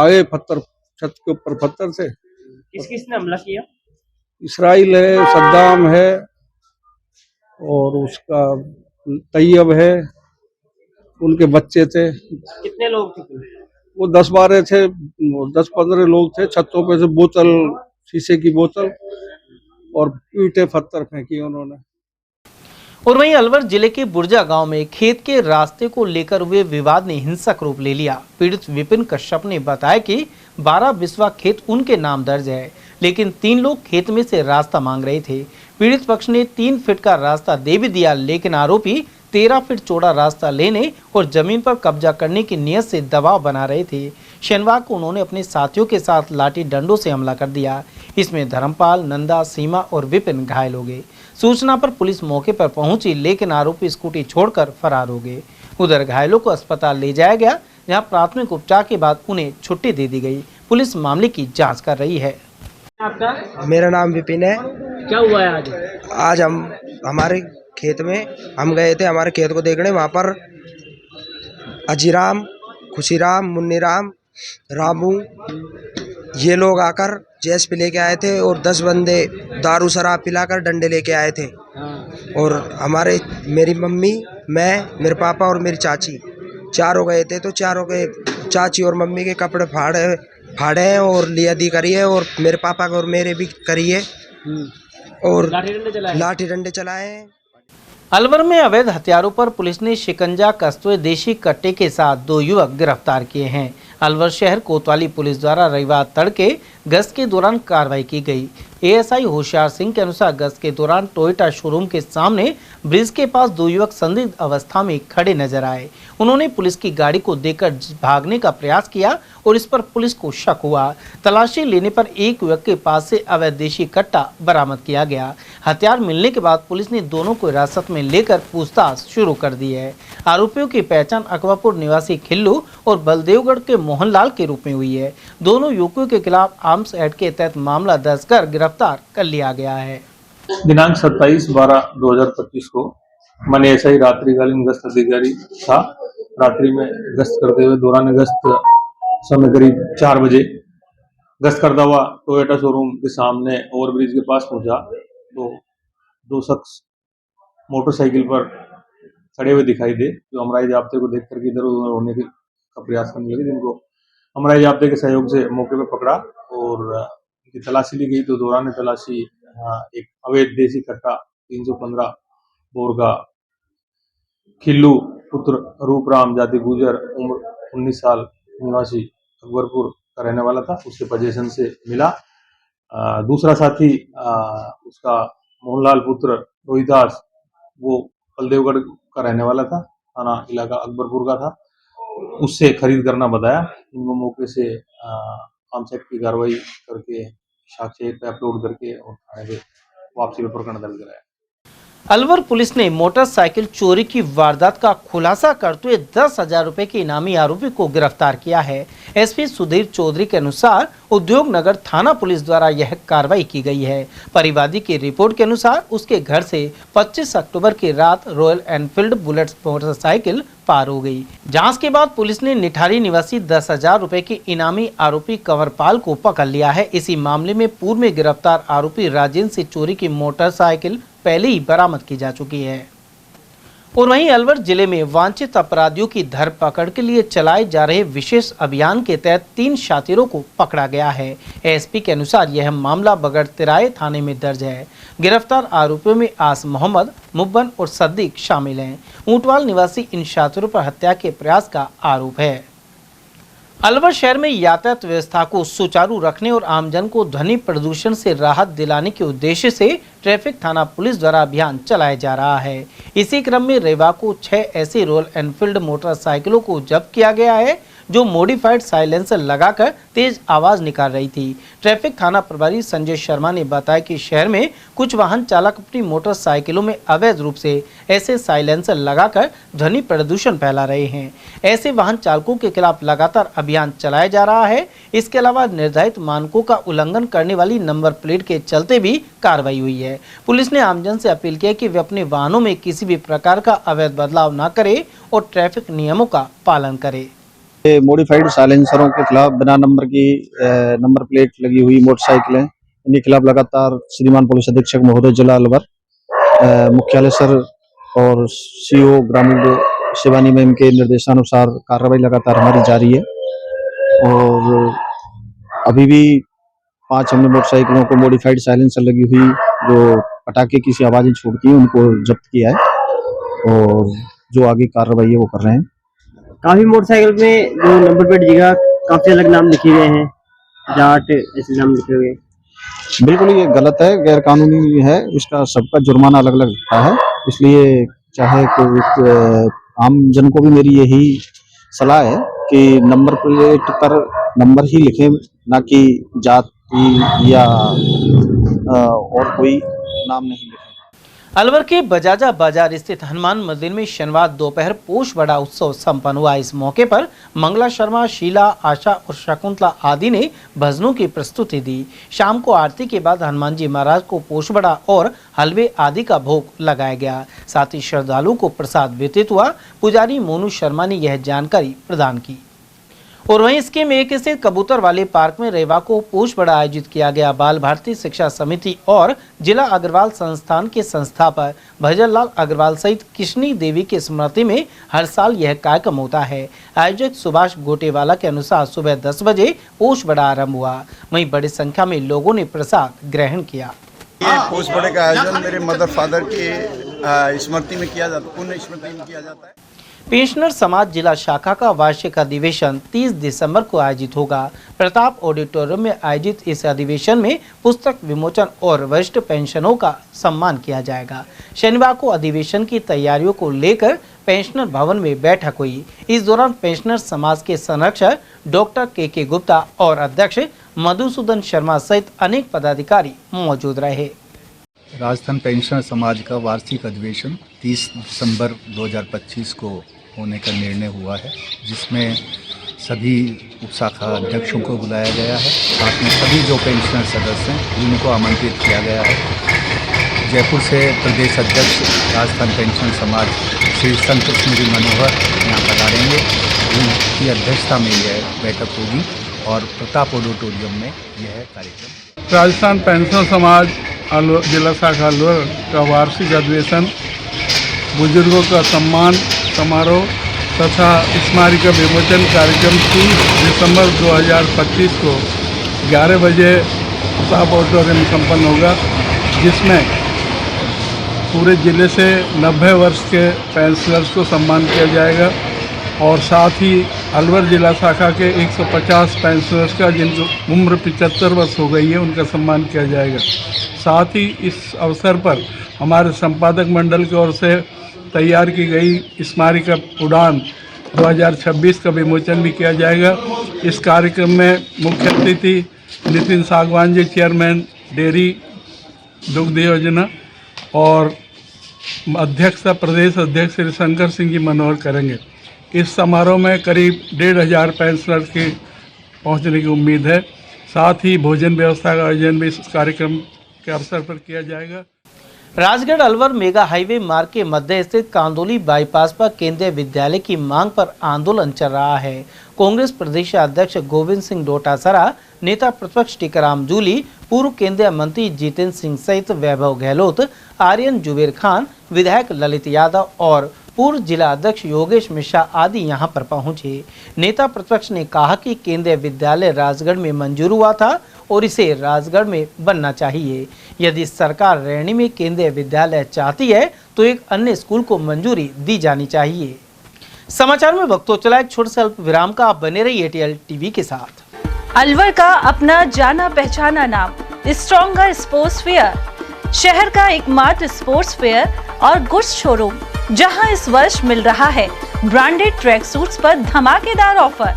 आए, पत्थर छत के ऊपर पत्थर से। किसने हमला किया? इसराइल है, सद्दाम है और उसका तैयब है, उनके बच्चे थे। कितने लोग थे? वो 10-12 थे, 10-15 लोग थे। छतों पे से बोतल, शीशे की बोतल और ईंटें पत्थर फेंकी उन्होंने। और वहीं अलवर जिले के बुर्जा गांव में खेत के रास्ते को लेकर हुए विवाद ने हिंसक रूप ले लिया। पीड़ित विपिन कश्यप ने बताया कि 12 बिस्वा खेत उनके नाम दर्ज है, लेकिन 3 लोग खेत में से रास्ता मांग रहे थे। पीड़ित पक्ष ने 3 फीट का रास्ता दे भी दिया, लेकिन आरोपी 13 फीट चौड़ा रास्ता लेने और जमीन पर कब्जा करने की नीयत से दबाव बना रहे थे। शनिवार को उन्होंने अपने साथियों के साथ लाठी डंडों से हमला कर दिया। इसमें धर्मपाल, नंदा, सीमा और विपिन घायल हो गए। सूचना पर पुलिस मौके पर पहुंची, लेकिन आरोपी स्कूटी छोड़कर फरार हो गए। उधर घायलों को अस्पताल ले जाया गया, जहां प्राथमिक उपचार के बाद उन्हें छुट्टी दे दी गई। पुलिस मामले की जांच कर रही है। आपका? मेरा नाम विपिन है। क्या हुआ है आज? आज हम हमारे खेत में हम गए थे, हमारे खेत को देखने। वहाँ पर अजीराम, खुशीराम, मुन्नीराम, रामू ये लोग आकर जेएसपी लेके आए थे और 10 बंदे दारू शराब पिलाकर डंडे लेके आए थे। और मेरी मम्मी, मैं, मेरे पापा और मेरी चाची चारों गए थे। तो चारों के चाची और मम्मी के कपड़े फाड़े हैं और लियादी करी है और मेरे पापा के और मेरे भी करी है और लाठी डंडे चलाए हैं। अलवर में अवैध हथियारों पर पुलिस ने शिकंजा कसते देशी कट्टे के साथ 2 युवक गिरफ्तार किए हैं। अलवर शहर कोतवाली पुलिस द्वारा रविवार तड़के गश्त के दौरान कार्रवाई की गई। एएसआई होशियार सिंह के अनुसार गश्त के दौरान टोयोटा शोरूम के सामने ब्रिज के पास 2 युवक संदिग्ध अवस्था में खड़े नजर आए। उन्होंने पुलिस की गाड़ी को देखकर भागने का प्रयास किया और इस पर पुलिस को शक हुआ। तलाशी लेने पर एक युवक के पास से अवैध देशी कट्टा बरामद किया गया। हथियार मिलने के बाद पुलिस ने दोनों को हिरासत में लेकर पूछताछ शुरू कर दी है। आरोपियों की पहचान अकबरपुर निवासी खिल्लू और बलदेवगढ़ के मोहनलाल के रूप में हुई है। दोनों युवकों के खिलाफ आर्म्स एक्ट के तहत मामला दर्ज कर गिरफ्तार कर लिया गया है। दिनांक 27/12/2025 को मैंने ऐसा ही रात्रिकालीन गश्त अधिकारी था। रात्रि में गश्त करते हुए दौरान गश्त समय करीब 4 बजे गश्त करता हुआ टोयोटा शोरूम के सामने ओवरब्रिज के पास पहुंचा तो 2 शख्स मोटरसाइकिल पर खड़े हुए दिखाई दे, जो हमराई जाब्ते को देख करके इधर उधर होने का प्रयास करने लगे, जिनको हमराई जाब्ते के सहयोग से मौके पर पकड़ा और उनकी तलाशी ली गई। तो दौरान तलाशी एक अवैध देसी कट्टा 315 बोर का खिल्लू पुत्र रूपराम जाति गुजर उम्र 19 साल निवासी अकबरपुर का रहने वाला था, उसके पोजीशन से मिला। दूसरा साथी उसका मोहनलाल पुत्र रोहिदास, वो बलदेवगढ़ का रहने वाला था, थाना इलाका अकबरपुर का था, उससे खरीद करना बताया। इनको मौके से आर्म्स एक्ट की कार्रवाई करके साक्ष्य पे अपलोड करके और थाने पे वापसी पे प्रकरण दर्ज कराया। अलवर पुलिस ने मोटरसाइकिल चोरी की वारदात का खुलासा करते हुए 10,000 रुपए के इनामी आरोपी को गिरफ्तार किया है। एसपी सुधीर चौधरी के अनुसार उद्योग नगर थाना पुलिस द्वारा यह कार्रवाई की गई है। परिवादी की रिपोर्ट के अनुसार उसके घर से 25 अक्टूबर की रात रॉयल एनफील्ड बुलेट मोटरसाइकिल पार हो गई। जांच के बाद पुलिस ने निठारी निवासी 10,000 रुपए के इनामी आरोपी कंवरपाल को पकड़ लिया है। इसी मामले में पूर्व में गिरफ्तार आरोपी राजेंद्र से चोरी की मोटरसाइकिल पहले ही बरामद की जा चुकी है। और वहीं अलवर जिले में वांछित अपराधियों की धरपकड़ के लिए चलाए जा रहे विशेष अभियान के तहत 3 शातिरों को पकड़ा गया है। एसपी के अनुसार यह मामला बगड़ तिराए थाने में दर्ज है। गिरफ्तार आरोपियों में आस मोहम्मद, मुब्बन और सद्दीक शामिल हैं। ऊंटवाल निवासी इन शातिरों पर हत्या के प्रयास का आरोप है। अलवर शहर में यातायात व्यवस्था को सुचारू रखने और आमजन को ध्वनि प्रदूषण से राहत दिलाने के उद्देश्य से ट्रैफिक थाना पुलिस द्वारा अभियान चलाया जा रहा है। इसी क्रम में रविवार को 6 ऐसी रॉयल एनफील्ड मोटरसाइकिलों को जब्त किया गया है जो मॉडिफाइड साइलेंसर लगाकर तेज आवाज निकाल रही थी। ट्रैफिक थाना प्रभारी संजय शर्मा ने बताया कि शहर में कुछ वाहन चालक अपनी मोटरसाइकिलों में अवैध रूप से ऐसे साइलेंसर लगाकर ध्वनि प्रदूषण फैला रहे हैं। ऐसे वाहन चालकों के खिलाफ लगातार अभियान चलाया जा रहा है। इसके अलावा निर्धारित मानकों का उल्लंघन करने वाली नंबर प्लेट के चलते भी कार्रवाई हुई है। पुलिस ने आमजन से अपील की है कि वे अपने वाहनों में किसी भी प्रकार का अवैध बदलाव न करें और ट्रैफिक नियमों का पालन करें। मॉडिफाइड साइलेंसरों के खिलाफ बिना नंबर की नंबर प्लेट लगी हुई मोटरसाइकिलें, इनके खिलाफ लगातार श्रीमान पुलिस अधीक्षक महोदय जिला अलवर, मुख्यालय सर और सीओ ग्रामीण शिवानी मैम के निर्देशानुसार कार्रवाई लगातार हमारी जारी है। और अभी भी 5 हमने मोटरसाइकिलों को मॉडिफाइड साइलेंसर लगी हुई जो पटाखे की सी आवाजें छोड़ती हैं उनको जब्त किया है और जो आगे कार्रवाई है वो कर रहे हैं। काफी मोटरसाइकिल में जो नंबर प्लेट जगह काफी अलग नाम लिखे गए हैं, जाट ऐसे नाम लिखे हुए। बिल्कुल ये गलत है, गैर कानूनी है, इसका सबका जुर्माना अलग अलग होता है। इसलिए चाहे कोई आम जन को भी मेरी यही सलाह है कि नंबर प्लेट पर नंबर ही लिखें, ना कि जाति या और कोई नाम नहीं लिखें। अलवर के बजाजा बाजार स्थित हनुमान मंदिर में शनिवार दोपहर पोष बड़ा उत्सव संपन्न हुआ। इस मौके पर मंगला शर्मा, शीला, आशा और शकुंतला आदि ने भजनों की प्रस्तुति दी। शाम को आरती के बाद हनुमान जी महाराज को पोष बड़ा और हलवे आदि का भोग लगाया गया। साथ ही श्रद्धालुओं को प्रसाद वितरित हुआ। पुजारी मोनू शर्मा ने यह जानकारी प्रदान की। और वहीं इसके में एक स्थित कबूतर वाले पार्क में रविवार को पोष बड़ा आयोजित किया गया। बाल भारती शिक्षा समिति और जिला अग्रवाल संस्थान के संस्थापक भजनलाल अग्रवाल सहित कृष्णी देवी की स्मृति में हर साल यह कार्यक्रम होता है। आयोजक सुभाष गोटेवाला के अनुसार सुबह 10 बजे पोष बड़ा आरंभ हुआ। वहीं बड़ी संख्या में लोगों ने प्रसाद ग्रहण किया। ये पोष बड़े का आयोजन मेरे मदर फादर की स्मृति में किया जाता है, पुण्य स्मृति में किया जाता है। पेंशनर समाज जिला शाखा का वार्षिक अधिवेशन 30 दिसंबर को आयोजित होगा। प्रताप ऑडिटोरियम में आयोजित इस अधिवेशन में पुस्तक विमोचन और वरिष्ठ पेंशनरों का सम्मान किया जाएगा। शनिवार को अधिवेशन की तैयारियों को लेकर पेंशनर भवन में बैठक हुई। इस दौरान पेंशनर समाज के संरक्षक डॉक्टर के गुप्ता और अध्यक्ष मधुसूदन शर्मा सहित अनेक पदाधिकारी मौजूद रहे। राजस्थान पेंशनर समाज का वार्षिक अधिवेशन 30 दिसंबर 2025 को होने का निर्णय हुआ है, जिसमें सभी उपशाखा अध्यक्षों को बुलाया गया है। साथ में सभी जो पेंशनर सदस्य हैं उनको आमंत्रित किया गया है। जयपुर से प्रदेश अध्यक्ष राजस्थान पेंशनर समाज श्री संत स्मृति मनोहर यहाँ पधारेंगे। उनकी अध्यक्षता में यह बैठक होगी और प्रताप ऑडिटोरियम में यह कार्यक्रम। राजस्थान पेंशनर समाज जिला शाखा अलवर का वार्षिक अधिवेशन बुजुर्गों का सम्मान समारोह तथा स्मारिका विमोचन कार्यक्रम 30 दिसंबर 2025 को 11 बजे प्रताप ऑडिटोरियम में संपन्न होगा, जिसमें पूरे जिले से 90 वर्ष के पेंशनर्स को सम्मान किया जाएगा और साथ ही अलवर जिला शाखा के 150 पेंशनर्स का जिनकी उम्र 75 वर्ष हो गई है उनका सम्मान किया जाएगा। साथ ही इस अवसर पर हमारे संपादक मंडल की ओर से तैयार की गई स्मारिका उड़ान 2026 का विमोचन भी किया जाएगा। इस कार्यक्रम में मुख्य अतिथि नितिन सागवान जी, चेयरमैन डेयरी दुग्ध योजना, और अध्यक्षता प्रदेश अध्यक्ष श्री शंकर सिंह जी मनोहर करेंगे। इस समारोह में करीब 1500 पेंशनर्स के पहुंचने की उम्मीद है। साथ ही भोजन व्यवस्था का आयोजन भी इस कार्यक्रम के अवसर पर किया जाएगा। राजगढ़ अलवर मेगा हाईवे मार्ग के मध्य स्थित कांदोली बाईपास पर केंद्रीय विद्यालय की मांग पर आंदोलन चल रहा है। कांग्रेस प्रदेश अध्यक्ष गोविंद सिंह डोटासरा, नेता प्रतिपक्ष टीकाराम जूली, पूर्व केंद्रीय मंत्री जितेंद्र सिंह सहित वैभव गहलोत, आर्यन जुबेर खान, विधायक ललित यादव और पूर्व जिला अध्यक्ष योगेश मिश्रा आदि यहां पर पहुंचे। नेता प्रतिपक्ष ने कहा कि केंद्रीय विद्यालय राजगढ़ में मंजूर हुआ था और इसे राजगढ़ में बनना चाहिए। यदि सरकार रैणी में केंद्रीय विद्यालय चाहती है तो एक अन्य स्कूल को मंजूरी दी जानी चाहिए। समाचार में वक्तों चला एक छोटे से अल्प विराम का। आप बने रहिए एटीएल टीवी के साथ। अलवर का अपना जाना पहचाना नाम स्ट्रॉन्गर स्पोर्ट्स फेयर, शहर का एकमात्र स्पोर्ट्स फेयर और गुड्स शोरूम, जहां इस वर्ष मिल रहा है ब्रांडेड ट्रैक सूट्स पर धमाकेदार offer.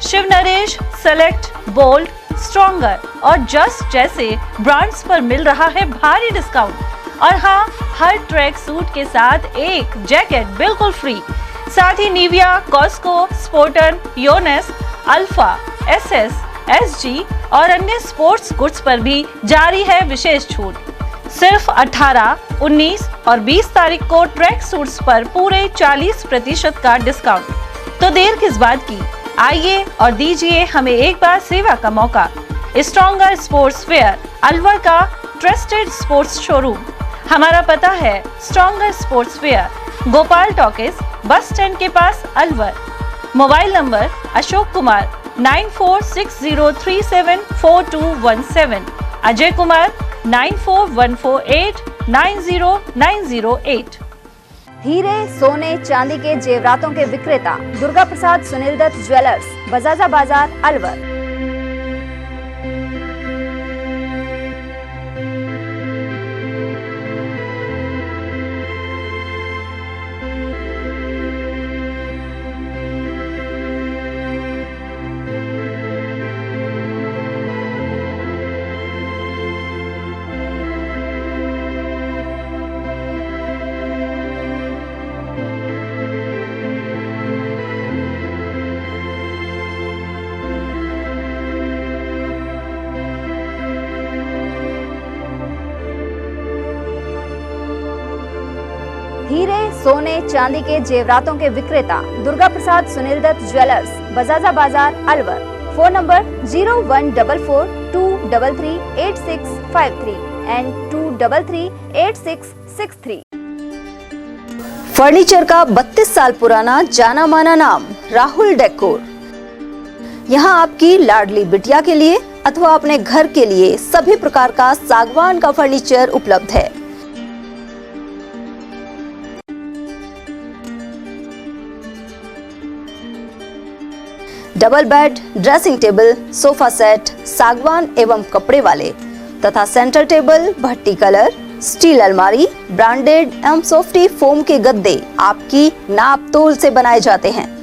Shiv Naresh, select, bold, stronger और जस्ट जैसे ब्रांड्स पर मिल रहा है भारी डिस्काउंट। और हाँ, हर ट्रैक सूट के साथ एक जैकेट बिल्कुल फ्री। साथ ही Nivia, Cosco, Spartan, Yonex, Alpha, SS, SG और अन्य स्पोर्ट्स गुड्स पर भी जारी है विशेष छूट। सिर्फ 18, 19 और 20 तारीख को ट्रैक सूट्स पर पूरे 40% का डिस्काउंट। तो देर किस बात की, आइए और दीजिए हमें एक बार सेवा का मौका। स्ट्रॉन्गर स्पोर्ट्स वेयर, अलवर का ट्रस्टेड स्पोर्ट्स शोरूम। हमारा पता है stronger sports wear, Gopal talkies, bus stand के पास, अलवर। Mobile number Ashok Kumar 9460374217, Ajay Kumar 9414890908। हीरे, सोने, चांदी के जेवरातों के विक्रेता दुर्गा प्रसाद सुनील दत्त ज्वेलर्स, बजाजा बाजार, अलवर। हीरे, सोने, चांदी के जेवरातों के विक्रेता Durga Prasad Sunil Dutt jewellers, Bajaja Bazaar, Alwar. Phone number 0144233863 and 2338663। Furniture का 32 साल पुराना जाना माना नाम राहुल डेकोर। यहाँ आपकी लाडली बिटिया के लिए अथवा अपने घर के लिए सभी प्रकार का सागवान का फर्नीचर उपलब्ध है। Double bed, dressing table, sofa set सागवान एवं कपड़े वाले तथा सेंटर टेबल, भट्टी कलर, स्टील अलमारी, ब्रांडेड एवं सॉफ्टी फोम के गद्दे आपकी नाप तोल से बनाए जाते हैं।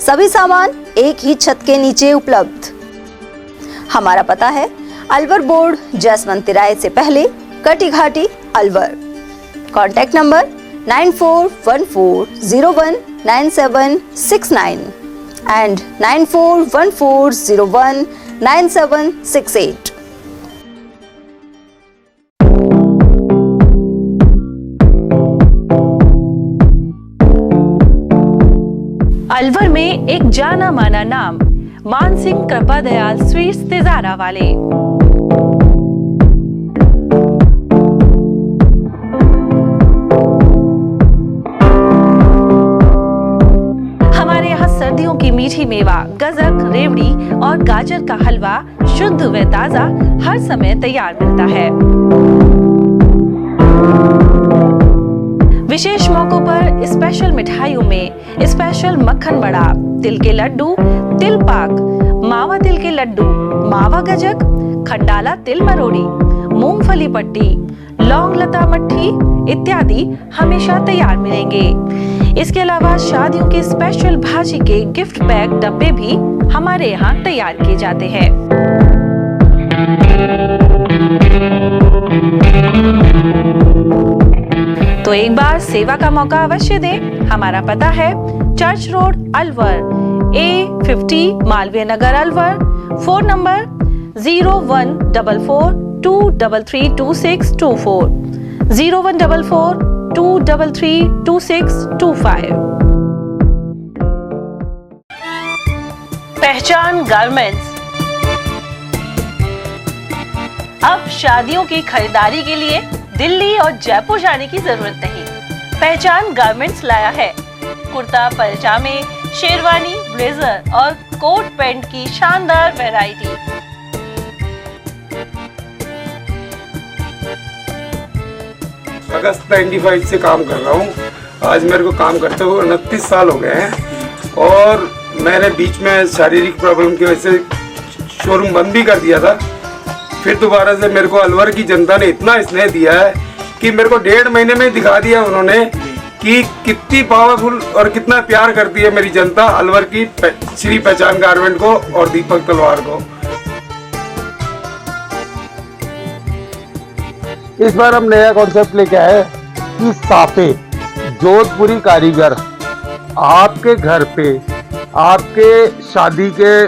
सभी सामान एक ही छत के नीचे उपलब्ध। हमारा पता है अलवर बोर्ड, जसवंत तिराहे से पहले, कटी घाटी, Alwar. Contact number 9414019769 and 9414019768। Alwar में एक जाना माना नाम मानसिंह कृपा दयाल स्वीट्स तिजारा वाले। सर्दियों की मीठी मेवा, गजक, रेवड़ी और गाजर का हलवा शुद्ध व ताजा हर समय तैयार मिलता है। विशेष मौकों पर स्पेशल मिठाइयों में स्पेशल मक्खन बड़ा, तिल के लड्डू, तिल पाक, मावा तिल के लड्डू, मावा गजक, खंडाला तिल मरोड़ी, मूंगफली पट्टी, लौंग लता मट्ठी इत्यादि हमेशा तैयार मिलेंगे। इसके अलावा शादियों के स्पेशल भाजी के गिफ्ट पैक डब्बे भी हमारे यहाँ तैयार किए जाते हैं। तो एक बार सेवा का मौका अवश्य दें। हमारा पता है church road, Alwar, A50 Malviya Nagar, Alwar. Phone number 0144233264, 0144233265। पहचान गारमेंट्स। अब शादियों की खरीदारी के लिए दिल्ली और जयपुर जाने की जरूरत नहीं। पहचान गारमेंट्स लाया है कुर्ता, पैजामे, शेरवानी, ब्लेजर और कोट पैंट की शानदार वैरायटी। अगस्त 95 से काम कर रहा हूँ। आज मेरे को काम करते हुए 29 साल हो गए हैं और मैंने बीच में शारीरिक प्रॉब्लम की वजह से शोरूम बंद भी कर दिया था। फिर दोबारा से मेरे को अलवर की जनता ने इतना स्नेह दिया है कि मेरे को 1.5 महीने में दिखा दिया उन्होंने कि कितनी पावरफुल और कितना प्यार करती है मेरी जनता अलवर की श्री पहचान गारमेंट को और दीपक तलवार को। इस बार हम नया कॉन्सेप्ट लेके आए कि साफे जोधपुरी कारीगर आपके घर पे, आपके शादी के,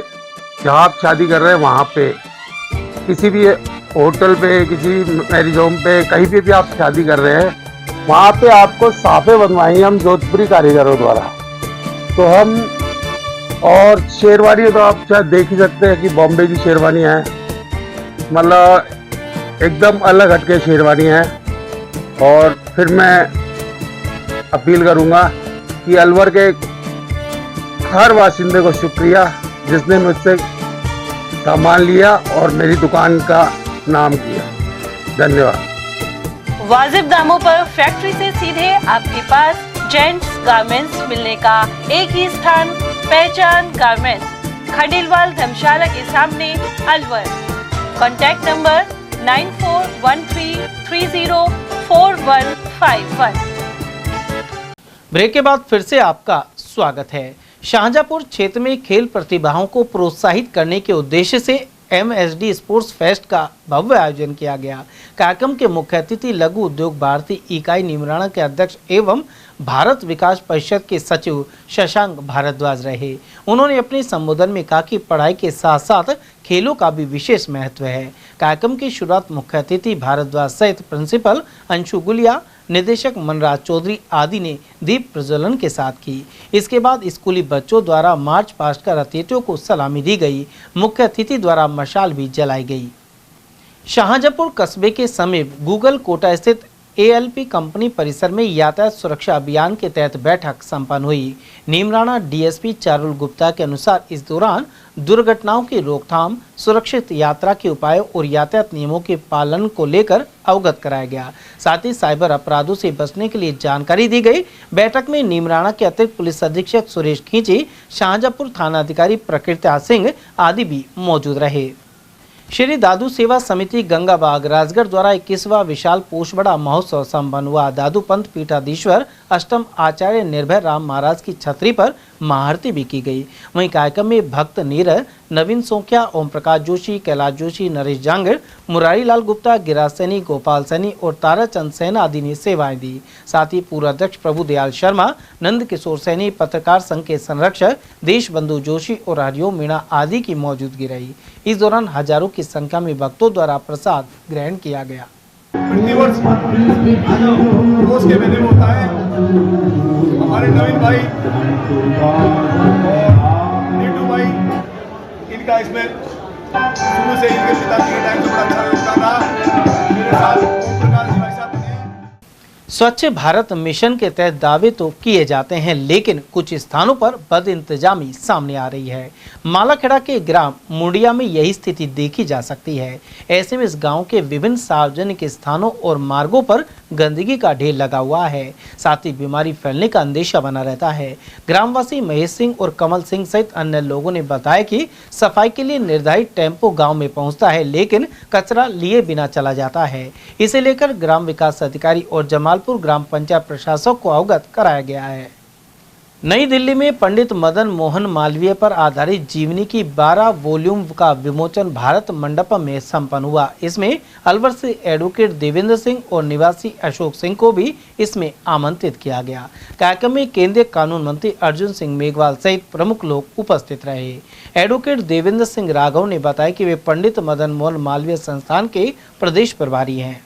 जहाँ आप शादी कर रहे हैं वहाँ पे, किसी भी होटल पे, किसी मैरिज होम पे, कहीं पे भी आप शादी कर रहे हैं, वहाँ पे आपको साफे बनवाएंगे हम जोधपुरी कारीगरों द्वारा। तो हम, और शेरवानी तो आप शायद देख ही सकते हैं कि बॉम्बे की शेरवानी है, मतलब एकदम अलग हटके शेरवानी है। और फिर मैं अपील करूँगा कि अलवर के हर वासिंदे को शुक्रिया जिसने मुझसे सामान लिया और मेरी दुकान का नाम किया। धन्यवाद। वाजिब दामों पर फैक्ट्री से सीधे आपके पास जेंट्स गारमेंट्स मिलने का एक ही स्थान, पहचान गारमेंट्स, खंडेलवाल धर्मशाला के सामने, अलवर। Contact number 9413304151। ब्रेक के बाद फिर से आपका स्वागत है। शाहजहांपुर क्षेत्र में खेल प्रतिभाओं को प्रोत्साहित करने के उद्देश्य से MSD स्पोर्ट्स फेस्ट का भव्य आयोजन किया गया। कार्यक्रम के मुख्य अतिथि लघु उद्योग भारती इकाई नीमराणा के अध्यक्ष एवं भारत विकास परिषद के सचिव शशांक भारद्वाज रहे। उन्होंने अपने संबोधन में कहा कि पढ़ाई के साथ साथ खेलों का भी विशेष महत्व है। कार्यक्रम की शुरुआत मुख्य अतिथि भारद्वाज सहित प्रिंसिपल अंशु गुलिया, निदेशक मनराज चौधरी आदि ने दीप प्रज्वलन के साथ की। इसके बाद स्कूली बच्चों द्वारा मार्च पास्ट कर अतिथियों को सलामी दी गई। मुख्य अतिथि द्वारा मशाल भी जलाई गई। शाहजहांपुर कस्बे के समीप गूगल कोटा स्थित ALP कंपनी परिसर में यातायात सुरक्षा अभियान के तहत बैठक संपन्न हुई। नीमराणा DSP चारुल गुप्ता के अनुसार इस दौरान दुर्घटनाओं की रोकथाम, सुरक्षित यात्रा के उपायों और यातायात नियमों के पालन को लेकर अवगत कराया गया। साथ ही साइबर अपराधों से बचने के लिए जानकारी दी गई। बैठक में नीमराणा के अतिरिक्त पुलिस अधीक्षक सुरेश खींची, शाहजहांपुर थानाधिकारी प्रकृत्या सिंह आदि भी मौजूद रहे। श्री दादू सेवा समिति गंगाबाग राजगढ़ द्वारा 21वां विशाल पोषबड़ा महोत्सव संपन्न हुआ। दादू पंथ पीठाधीश्वर अष्टम आचार्य निर्भय राम महाराज की छतरी पर महाआरती भी की गई। वहीं कार्यक्रम में भक्त नीरज, नवीन सोंकिया, ओम प्रकाश जोशी, कैलाश जोशी, नरेश जांगड़, मुरारी लाल गुप्ता, गिराज सैनी, गोपाल सैनी और ताराचंद सेना आदि ने सेवाएं दी। साथ ही पूर्व अध्यक्ष प्रभु दयाल शर्मा, नंद किशोर सैनी, पत्रकार संघ के संरक्षक देश बंधु जोशी और हरिओम मीणा आदि की मौजूदगी रही। इस दौरान हजारों की संख्या में भक्तों द्वारा प्रसाद ग्रहण किया गया। प्रतिवर्ष रोज के मेले में होता है। हमारे नवीन भाई और नीटू भाई, इनका इसमें शुरू से इनके पिताजी के टाइम से बड़ा अच्छा योगदान रहा। मेरे साथ ओम प्रकाश जी भाई साहब ने। स्वच्छ भारत मिशन के तहत दावे तो किए जाते हैं, लेकिन कुछ स्थानों पर बदइंतजामी सामने आ रही है। मालाखेड़ा के ग्राम मुंडिया में यही स्थिति देखी जा सकती है। ऐसे में इस गांव के विभिन्न सार्वजनिक स्थानों और मार्गों पर गंदगी का ढेर लगा हुआ है। साथ ही बीमारी फैलने का अंदेशा बना रहता है। ग्रामवासी महेश सिंह और कमल सिंह सहित अन्य लोगों ने बताया कि सफाई के लिए निर्धारित टेम्पो गांव में पहुंचता है, लेकिन कचरा लिए बिना चला जाता है। इसे लेकर ग्राम विकास अधिकारी और जमालपुर ग्राम पंचायत प्रशासक को अवगत कराया गया है। नई दिल्ली में पंडित मदन मोहन मालवीय पर आधारित जीवनी की 12 वॉल्यूम का विमोचन भारत मंडपम में संपन्न हुआ। इसमें अलवर से एडवोकेट देवेंद्र सिंह और निवासी अशोक सिंह को भी इसमें आमंत्रित किया गया। कार्यक्रम में केंद्रीय कानून मंत्री अर्जुन सिंह मेघवाल सहित प्रमुख लोग उपस्थित रहे। एडवोकेट देवेंद्र सिंह राघव ने बताया कि वे पंडित मदन मोहन मालवीय संस्थान के प्रदेश प्रभारी हैं।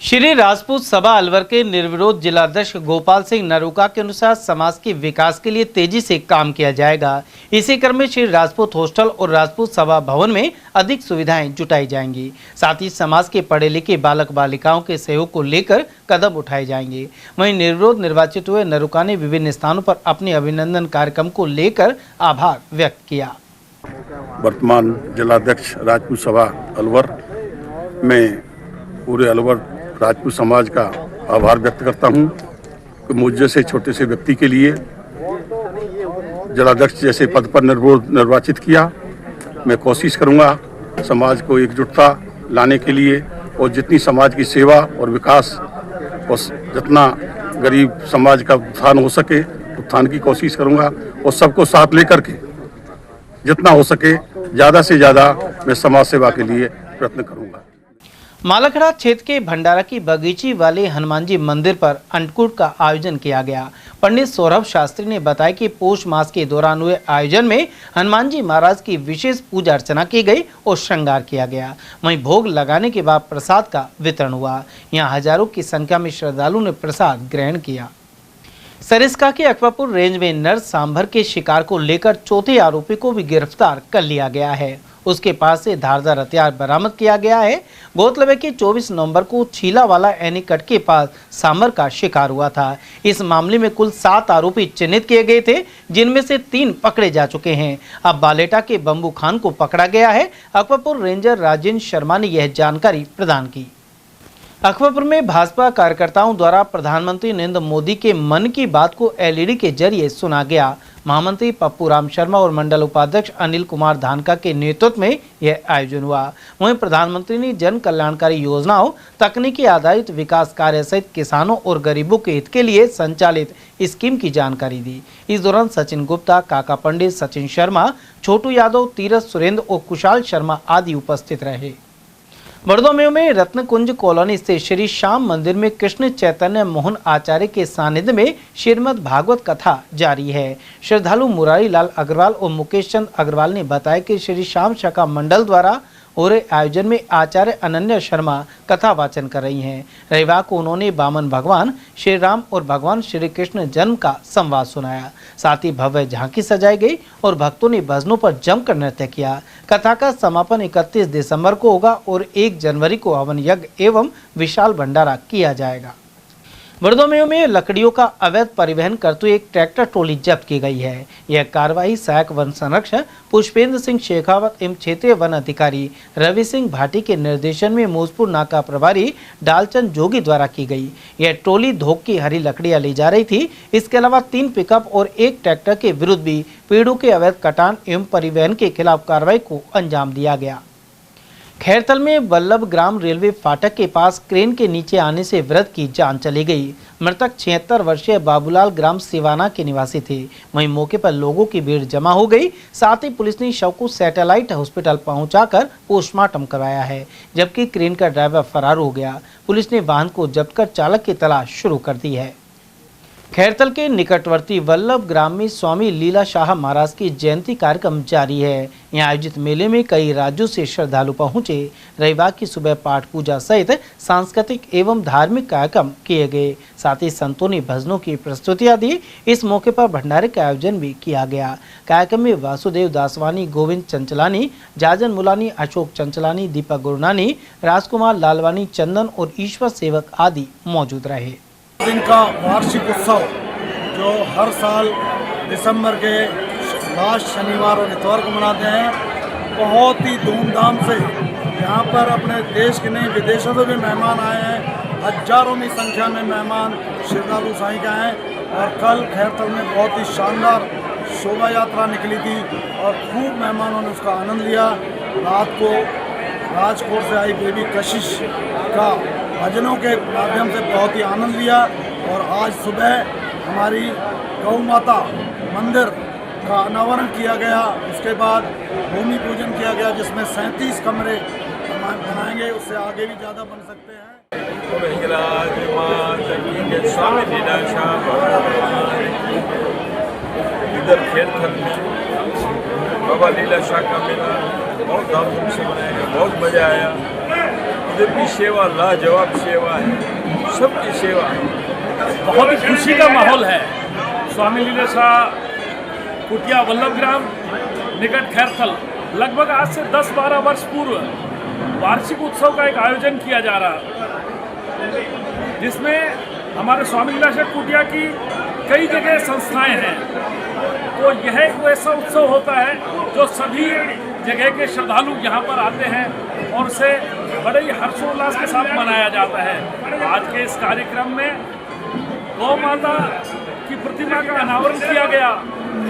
श्री राजपूत सभा अलवर के निर्विरोध जिलाध्यक्ष गोपाल सिंह नरूका के अनुसार समाज के विकास के लिए तेजी से काम किया जाएगा। इसी क्रम में श्री राजपूत हॉस्टल और राजपूत सभा भवन में अधिक सुविधाएं जुटाई जाएंगी। साथ ही समाज के पढ़े लिखे बालक बालिकाओं के सहयोग को लेकर कदम उठाए जाएंगे। वहीं निर्विरोध निर्वाचित हुए नरूका ने विभिन्न स्थानों पर अपने अभिनंदन कार्यक्रम को लेकर आभार व्यक्त किया। वर्तमान जिलाध्यक्ष राजपूत सभा अलवर में पूरे अलवर राजपूत समाज का आभार व्यक्त करता हूं कि मुझ जैसे छोटे से व्यक्ति के लिए जिलाध्यक्ष जैसे पद पर निर्वाचित किया। मैं कोशिश करूंगा समाज को एकजुटता लाने के लिए और जितनी समाज की सेवा और विकास और जितना गरीब समाज का उत्थान हो सके, उत्थान की कोशिश करूंगा और सबको साथ लेकर के जितना हो सके ज़्यादा से ज़्यादा मैं समाज सेवा के लिए प्रयत्न करूंगा। मालाखड़ा क्षेत्र के भंडारा की बगीची वाले हनुमान जी मंदिर पर अन्नकूट का आयोजन किया गया। पंडित सौरभ शास्त्री ने बताया कि पोष मास के दौरान हुए आयोजन में हनुमान जी महाराज की विशेष पूजा अर्चना की गई और श्रृंगार किया गया। वहीं भोग लगाने के बाद प्रसाद का वितरण हुआ। यहां हजारों की संख्या में श्रद्धालुओं ने प्रसाद ग्रहण किया। सरिस्का के अकबरपुर रेंज में नर सांभर के शिकार को लेकर चौथे आरोपी को भी गिरफ्तार कर लिया गया है। उसके पास से धारदार हथियार बरामद किया गया है। गौरतलब है कि 24 नवंबर को छीलावाला एनीकट के पास सांभर का शिकार हुआ था। इस मामले में कुल 7 आरोपी चिन्हित किए गए थे, जिनमें से 3 पकड़े जा चुके हैं। अब बालेटा के बंबू खान को पकड़ा गया है। अकबरपुर रेंजर राजेंद्र शर्मा ने यह जानकारी प्रदान की। अकबरपुर में भाजपा कार्यकर्ताओं द्वारा प्रधानमंत्री नरेंद्र मोदी के मन की बात को एलईडी के जरिए सुना गया। महामंत्री पप्पू राम शर्मा और मंडल उपाध्यक्ष अनिल कुमार धानका के नेतृत्व में यह आयोजन हुआ। वहीं प्रधानमंत्री ने जन कल्याणकारी योजनाओं, तकनीकी आधारित विकास कार्य सहित किसानों और गरीबों के हित के लिए संचालित स्कीम की जानकारी दी। इस दौरान सचिन गुप्ता, काका पंडित, सचिन शर्मा, छोटू यादव, तीरथ सुरेंद्र और कुशाल शर्मा आदि उपस्थित रहे। बड़दौमेव में रत्नकुंज कॉलोनी स्थित श्री श्याम मंदिर में कृष्ण चैतन्य मोहन आचार्य के सानिध्य में श्रीमद् भागवत कथा जारी है। श्रद्धालु मुरारी लाल अग्रवाल और मुकेश चंद अग्रवाल ने बताया कि श्री श्याम शाखा मंडल द्वारा हो रहे आयोजन में आचार्य अनन्या शर्मा कथा वाचन कर रही हैं। रविवार को उन्होंने बामन भगवान श्री राम और भगवान श्री कृष्ण जन्म का संवाद सुनाया। साथ ही भव्य झांकी सजाई गई और भक्तों ने भजनों पर जमकर नृत्य किया। कथा का समापन 31 दिसंबर को होगा और 1 जनवरी को हवन यज्ञ एवं विशाल भंडारा किया जाएगा। बड़दौमेव में लकड़ियों का अवैध परिवहन करते हुए एक ट्रैक्टर ट्रॉली जब्त की गई है। यह कार्रवाई सहायक वन संरक्षक पुष्पेंद्र सिंह शेखावत एवं क्षेत्रीय वन अधिकारी रवि सिंह भाटी के निर्देशन में मौजपुर नाका प्रभारी डालचंद जोगी द्वारा की गई। यह ट्रॉली धोख की हरी लकड़ियां ले जा रही थी। इसके अलावा 3 पिकअप और 1 ट्रैक्टर के विरुद्ध भी पेड़ों के अवैध कटान एवं परिवहन के खिलाफ कार्रवाई को अंजाम दिया गया। खैरतल में वल्लभ ग्राम रेलवे फाटक के पास क्रेन के नीचे आने से वृद्ध की जान चली गई। मृतक 76 वर्षीय बाबूलाल ग्राम सिवाना के निवासी थे। वहीं मौके पर लोगों की भीड़ जमा हो गई। साथ ही पुलिस ने शव को सैटेलाइट हॉस्पिटल पहुंचाकर पोस्टमार्टम करवाया है, जबकि क्रेन का ड्राइवर फरार हो गया। पुलिस ने वाहन को जब्त कर चालक की तलाश शुरू कर दी है। खैरतल के निकटवर्ती वल्लभ ग्राम में स्वामी लीला शाह महाराज की जयंती कार्यक्रम जारी है। यहाँ आयोजित मेले में कई राज्यों से श्रद्धालु पहुंचे। रविवार की सुबह पाठ पूजा सहित सांस्कृतिक एवं धार्मिक कार्यक्रम किए गए। साथ ही संतों ने भजनों की प्रस्तुतियां दी। इस मौके पर भंडारे का आयोजन भी किया गया। कार्यक्रम में वासुदेव दासवानी, गोविंद चंचलानी, जाजन मुलानी, अशोक चंचलानी, दीपक गुरनानी, राजकुमार लालवानी, चंदन और ईश्वर सेवक आदि मौजूद रहे। दिन का वार्षिक उत्सव जो हर साल दिसंबर के लास्ट शनिवार और इतवार को मनाते हैं, बहुत ही धूमधाम से यहाँ पर अपने देश के नहीं विदेशों से भी मेहमान आए हैं। हजारों की संख्या में मेहमान श्रद्धालु साईं का हैं। और कल खैरतल में बहुत ही शानदार शोभा यात्रा निकली थी और खूब मेहमानों ने उसका आनंद लिया। रात को राजकोट से आई बेबी कशिश का भजनों के माध्यम से बहुत ही आनंद लिया। और आज सुबह हमारी गौ माता मंदिर का अनावरण किया गया। उसके बाद भूमि पूजन किया गया, जिसमें 37 कमरे बनाएंगे। उससे आगे भी ज़्यादा बन सकते हैं। इधर खैरतल में बाबा लीला शाह का मेला बहुत धामधूम से मनाया गया, बहुत मज़ा आया। इधर भी सेवा लाजवाब सेवा है, सबकी सेवा है। बहुत ही खुशी का माहौल है। स्वामी लीला शाह कुटिया वल्लभ ग्राम निकट खैरतल लगभग आज से 10-12 वर्ष पूर्व वार्षिक उत्सव का एक आयोजन किया जा रहा है, जिसमें हमारे स्वामी लीला शाह कुटिया की कई जगह संस्थाएं हैं। तो यह एक वैसा उत्सव होता है जो सभी जगह के श्रद्धालु यहाँ पर आते हैं और उसे बड़े ही हर्षोल्लास के साथ मनाया जाता है। आज के इस कार्यक्रम में गौ माता की प्रतिमा का अनावरण किया गया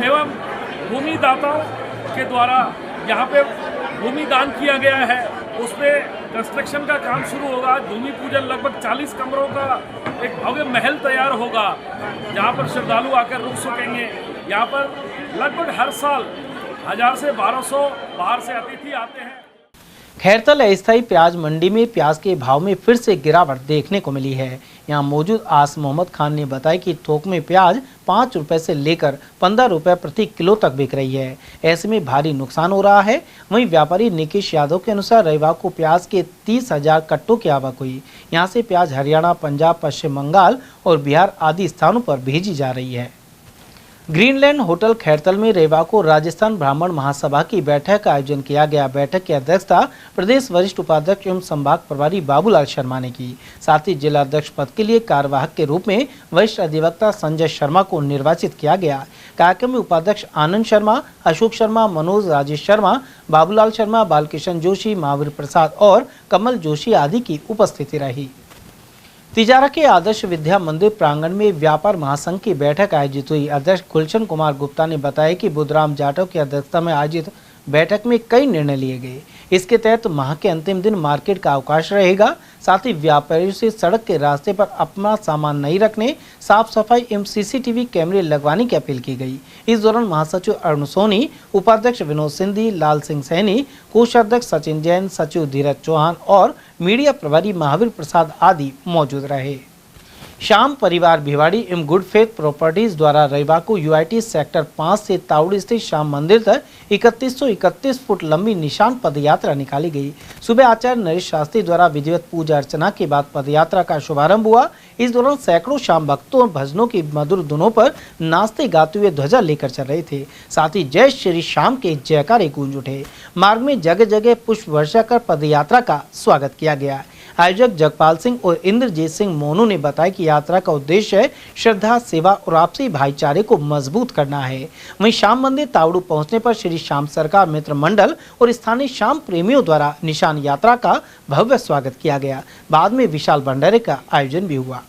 एवं भूमि दाताओं के द्वारा यहाँ पे भूमि दान किया गया है। उसमें कंस्ट्रक्शन का काम शुरू होगा। भूमि पूजन लगभग 40 कमरों का एक भव्य महल तैयार होगा, जहाँ पर श्रद्धालु आकर रुक सकेंगे। यहाँ पर लगभग हर साल 1000 से 1200 बाहर से अतिथि आते हैं। खैरतल अस्थायी प्याज मंडी में प्याज के भाव में फिर से गिरावट देखने को मिली है। यहाँ मौजूद आस मोहम्मद खान ने बताया कि थोक में प्याज 5 रुपए से लेकर 15 रुपए प्रति किलो तक बिक रही है। ऐसे में भारी नुकसान हो रहा है। वहीं व्यापारी निकेश यादव के अनुसार रविवार को प्याज के 30,000 कट्टों की आवक हुई। यहाँ से प्याज हरियाणा, पंजाब, पश्चिम बंगाल और बिहार आदि स्थानों पर भेजी जा रही है। ग्रीनलैंड होटल खैरतल में रविवार को राजस्थान ब्राह्मण महासभा की बैठक का आयोजन किया गया। बैठक की अध्यक्षता प्रदेश वरिष्ठ उपाध्यक्ष एवं संभाग प्रभारी बाबूलाल शर्मा ने की। साथ ही जिला अध्यक्ष पद के लिए कार्यवाहक के रूप में वरिष्ठ अधिवक्ता संजय शर्मा को निर्वाचित किया गया। कार्यक्रम में उपाध्यक्ष आनंद शर्मा, अशोक शर्मा, मनोज, राजेश शर्मा, बाबूलाल शर्मा, बालकिशन जोशी, महावीर प्रसाद और कमल जोशी आदि की उपस्थिति रही। तिजारा के आदर्श विद्या मंदिर प्रांगण में व्यापार महासंघ की बैठक आयोजित हुई। अध्यक्ष गुलशन कुमार गुप्ता ने बताया कि बुधराम जाटव की अध्यक्षता में आयोजित बैठक में कई निर्णय लिए गए। इसके तहत माह के अंतिम दिन मार्केट का अवकाश रहेगा। साथ ही व्यापारियों से सड़क के रास्ते पर अपना सामान नहीं रखने, साफ सफाई एवं सीसीटीवी कैमरे लगवाने की अपील की गई। इस दौरान महासचिव अरुण सोनी, उपाध्यक्ष विनोद सिंधी, लाल सिंह सैनी, कोषाध्यक्ष सचिन जैन, सचिव धीरज चौहान और मीडिया प्रभारी महावीर प्रसाद आदि मौजूद रहे। श्याम परिवार भिवाड़ी एवं गुड फेथ प्रॉपर्टीज द्वारा रविवार को यूआईटी सेक्टर 5 से ताउड़ स्थित श्याम मंदिर तक 3131 फुट लंबी निशान पदयात्रा निकाली गई। सुबह आचार्य नरेश शास्त्री द्वारा विधिवत पूजा अर्चना के बाद पदयात्रा का शुभारंभ हुआ। इस दौरान सैकड़ों श्याम भक्तों और भजनों की मधुर धुनों पर नाचते गाते हुए ध्वजा लेकर चल रहे थे। साथ ही जय श्री श्याम के जयकारे गूंज उठे। मार्ग में जगह जगह पुष्प वर्षा कर पदयात्रा का स्वागत किया गया। आयोजक जगपाल सिंह और इंद्रजीत सिंह मोनू ने बताया कि यात्रा का उद्देश्य है श्रद्धा, सेवा और आपसी भाईचारे को मजबूत करना है। वहीं श्याम मंदिर तावड़ू पहुंचने पर श्री श्याम सरकार मित्र मंडल और स्थानीय श्याम प्रेमियों द्वारा निशान यात्रा का भव्य स्वागत किया गया। बाद में विशाल भंडारे का आयोजन भी हुआ।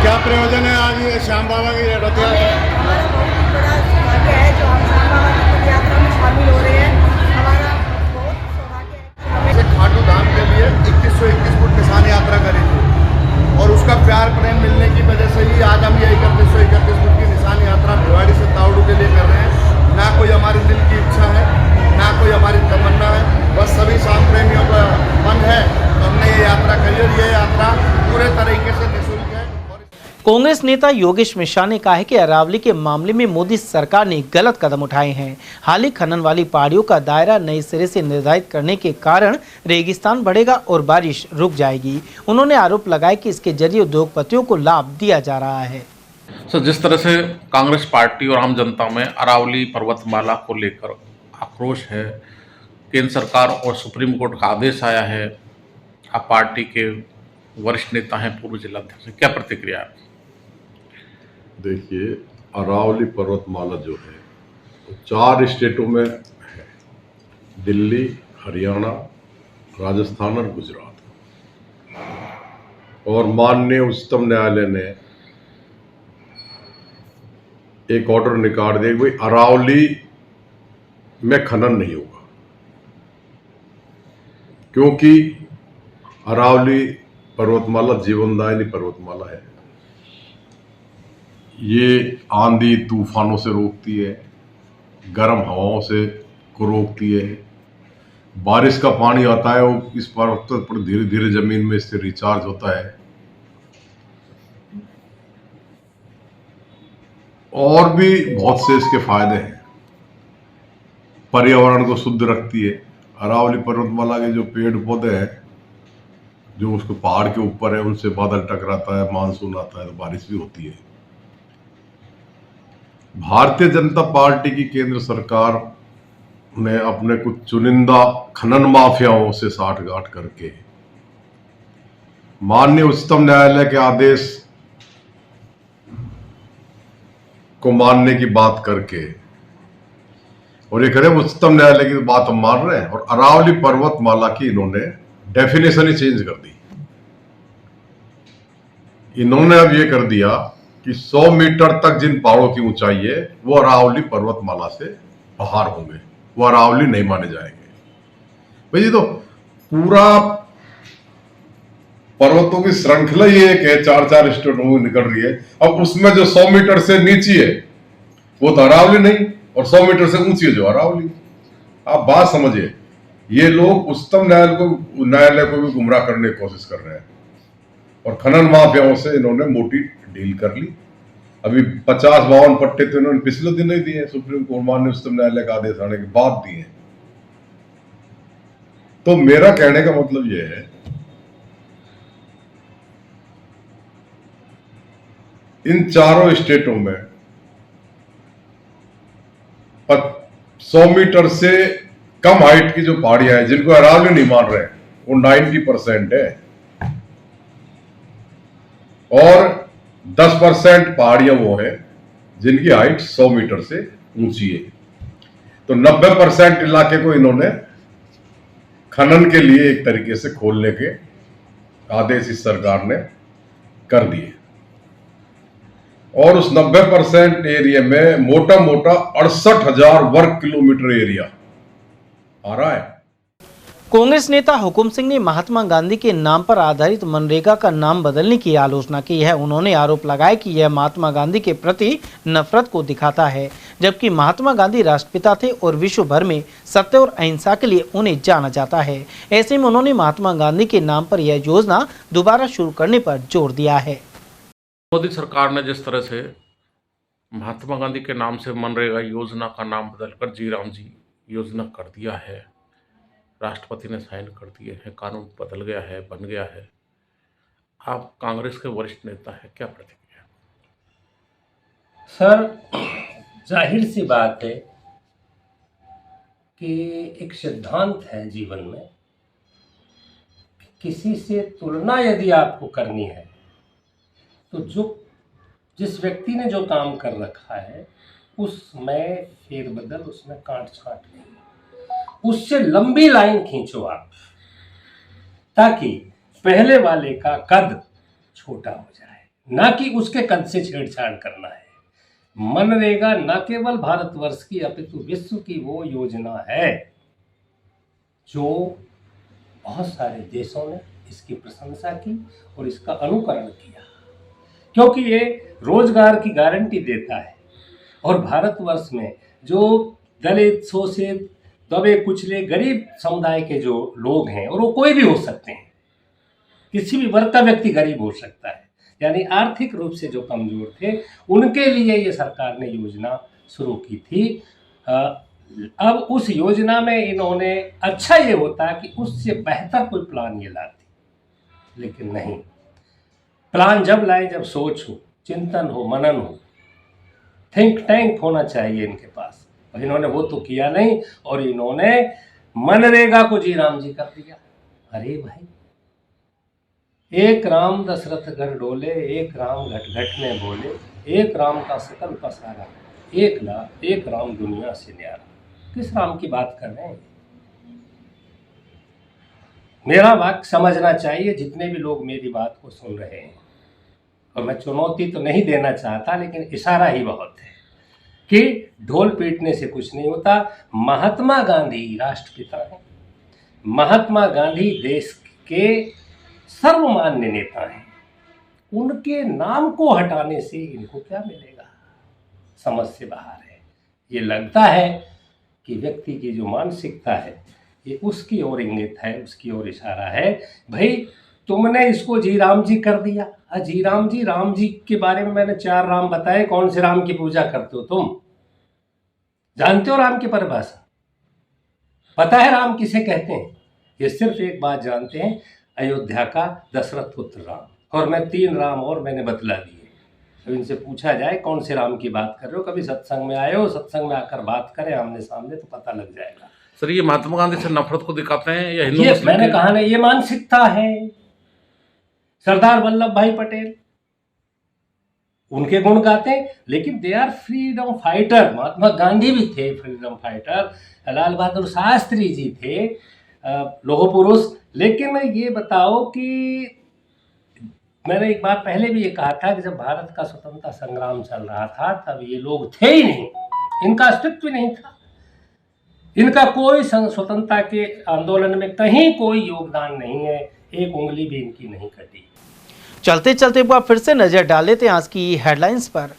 क्या प्रयोजन है आज श्याम बाबा की रथ खाटू धाम के लिए 2121 फुट निशान यात्रा करी थी और उसका प्यार प्रेम मिलने की वजह से ही आज हम ये 3131 फुट की निशान यात्रा भिवाड़ी से तावड़ू के लिए कर रहे हैं। ना कोई हमारे दिल की इच्छा है, ना कोई हमारी तमन्ना है, बस सभी श्याम प्रेमियों का मन है तो हमने ये यात्रा करी और ये यात्रा पूरे तरीके से निःशुल्क है। कांग्रेस नेता योगेश मिश्रा ने कहा है कि अरावली के मामले में मोदी सरकार ने गलत कदम उठाए हैं। हाल ही खनन वाली पहाड़ियों का दायरा नए सिरे से निर्धारित करने के कारण रेगिस्तान बढ़ेगा और बारिश रुक जाएगी। उन्होंने आरोप लगाया कि इसके जरिए उद्योगपतियों को लाभ दिया जा रहा है। सर, जिस तरह से कांग्रेस पार्टी और आम जनता में अरावली पर्वतमाला को लेकर आक्रोश है, केंद्र सरकार और सुप्रीम कोर्ट का आदेश आया है, आप पार्टी के वरिष्ठ नेता हैं, पूर्व जिलाध्यक्ष, क्या प्रतिक्रिया है? देखिए, अरावली पर्वतमाला जो है वो 4 स्टेटों में है, दिल्ली, हरियाणा, राजस्थान और गुजरात। और माननीय उच्चतम न्यायालय ने एक ऑर्डर निकाल दिया कि भाई अरावली में खनन नहीं होगा, क्योंकि अरावली पर्वतमाला जीवनदायिनी पर्वतमाला है। ये आंधी तूफानों से रोकती है, गर्म हवाओं से को रोकती है। बारिश का पानी आता है वो इस पर्वत पर धीरे धीरे जमीन में इससे रिचार्ज होता है और भी बहुत से इसके फायदे हैं। पर्यावरण को शुद्ध रखती है। अरावली पर्वतमाला के जो पेड़ पौधे हैं जो उसके पहाड़ के ऊपर है, उनसे बादल टकराता है, मानसून आता है तो बारिश भी होती है। भारतीय जनता पार्टी की केंद्र सरकार ने अपने कुछ चुनिंदा खनन माफियाओं से साठगांठ करके माननीय उच्चतम न्यायालय के आदेश को मानने की बात करके और ये करें उच्चतम न्यायालय की बात हम मान रहे हैं और अरावली पर्वतमाला की इन्होंने डेफिनेशन ही चेंज कर दी। इन्होंने अब ये कर दिया कि 100 मीटर तक जिन पहाड़ों की ऊंचाई है वो अरावली पर्वतमाला से बाहर होंगे। वो अरावली नहीं माने जाएंगे। भाई ये तो पूरा पर्वतों की श्रृंखला ही एक है, 4-4 स्टेटों में निकल रही है। अब उसमें जो 100 मीटर से नीचे है वो तो अरावली नहीं, और 100 मीटर से ऊंची है जो अरावली। आप बात समझिए, ये लोग उच्चतम न्यायालय को भी गुमराह करने की कोशिश कर रहे हैं, और खनन माफियाओं से इन्होंने मोटी डील कर ली। अभी 50-52 पट्टे तो इन्होंने पिछले दिन ही दिए, सुप्रीम कोर्ट माननीय उच्चतम न्यायालय का आदेश आने के बाद दिए। तो मेरा कहने का मतलब यह है, इन चारों स्टेटों में 100 मीटर से कम हाइट की जो पहाड़ियां हैं, जिनको अरावली नहीं मान रहे, वो 90% है, और 10% पहाड़ियां वो है जिनकी हाइट 100 मीटर से ऊंची है। तो 90% इलाके को इन्होंने खनन के लिए एक तरीके से खोलने के आदेश इस सरकार ने कर दिए, और उस 90% एरिया में मोटा मोटा 68,000 वर्ग किलोमीटर एरिया आ रहा है। कांग्रेस नेता हुकुम सिंह ने महात्मा गांधी के नाम पर आधारित मनरेगा का नाम बदलने की आलोचना की है। उन्होंने आरोप लगाया कि यह महात्मा गांधी के प्रति नफरत को दिखाता है, जबकि महात्मा गांधी राष्ट्रपिता थे और विश्व भर में सत्य और अहिंसा के लिए उन्हें जाना जाता है। ऐसे में उन्होंने महात्मा गांधी के नाम पर यह योजना दोबारा शुरू करने पर जोर दिया है। मोदी सरकार ने जिस तरह से महात्मा गांधी के नाम से मनरेगा योजना का नाम बदलकर जी राम जी योजना कर दिया है, राष्ट्रपति ने साइन कर दिए हैं, कानून बदल गया है, बन गया है। आप कांग्रेस के वरिष्ठ नेता हैं, क्या प्रतिक्रिया? सर, जाहिर सी बात है कि एक सिद्धांत है जीवन में कि किसी से तुलना यदि आपको करनी है तो जिस व्यक्ति ने जो काम कर रखा है उसमें फेरबदल, उसमें काट छांट नहीं, उससे लंबी लाइन खींचो आप, ताकि पहले वाले का कद छोटा हो जाए, ना कि उसके कद से छेड़छाड़ करना है। मनरेगा न केवल भारतवर्ष की अपितु विश्व की वो योजना है जो बहुत सारे देशों ने इसकी प्रशंसा की और इसका अनुकरण किया, क्योंकि ये रोजगार की गारंटी देता है। और भारतवर्ष में जो दलित, शोषित, दबे कुचले, गरीब समुदाय के जो लोग हैं, और वो कोई भी हो सकते हैं, किसी भी वर्ग का व्यक्ति गरीब हो सकता है, यानी आर्थिक रूप से जो कमजोर थे, उनके लिए ये सरकार ने योजना शुरू की थी। अब उस योजना में इन्होंने, अच्छा ये होता कि उससे बेहतर कोई प्लान ये लाती, लेकिन नहीं। प्लान जब लाए जब सोच हो, चिंतन हो, मनन हो, थिंक टैंक होना चाहिए इनके पास, और इन्होंने वो तो किया नहीं, और इन्होंने मनरेगा को जी राम जी कर दिया। अरे भाई, एक राम दशरथ घर डोले, एक राम घट घट में बोले, एक राम का सकल पसारा, एक राम दुनिया से न्यारा। किस राम की बात कर रहे हैं? मेरा वाक्य समझना चाहिए जितने भी लोग मेरी बात को सुन रहे हैं, और मैं चुनौती तो नहीं देना चाहता, लेकिन इशारा ही बहुत है कि ढोल पीटने से कुछ नहीं होता। महात्मा गांधी राष्ट्रपिता हैं, महात्मा गांधी देश के सर्वमान्य नेता हैं, उनके नाम को हटाने से इनको क्या मिलेगा? समझ से बाहर है। ये लगता है कि व्यक्ति की जो मानसिकता है ये उसकी ओर इंगित है, उसकी ओर इशारा है। भाई, तुमने इसको जी राम जी कर दिया। जी राम जी के बारे में मैंने 4 राम बताए। कौन से राम की पूजा करते हो तुम? जानते हो राम की परिभाषा? पता है राम किसे कहते हैं? ये सिर्फ एक बात जानते हैं, अयोध्या का दशरथ पुत्र राम, और मैं 3 राम और मैंने बतला दिए। तो इनसे पूछा जाए कौन से राम की बात कर रहे हो, कभी सत्संग में आए हो, सत्संग में आकर बात करें आमने सामने तो पता लग जाएगा। सर, ये महात्मा गांधी से नफरत को दिखाते हैं या हिंदू ये मुस्लिम? मैंने कहा ना, ये मानसिकता है। सरदार वल्लभ भाई पटेल, उनके गुण गाते हैं, लेकिन they are freedom fighter. Mahatma Gandhi भी थे फ्रीडम फाइटर, लाल बहादुर शास्त्री जी थे लौह पुरुष। लेकिन ये बताओ कि मैंने एक बार पहले भी ये कहा था कि जब भारत का स्वतंत्रता संग्राम चल रहा था तब ये लोग थे ही नहीं, इनका अस्तित्व नहीं था। इनका कोई स्वतंत्रता के आंदोलन में कहीं कोई योगदान नहीं है, एक उंगली भी इनकी नहीं कटी। चलते चलते एक बार फिर से नजर डाल लेते हैं आज की हेडलाइंस पर।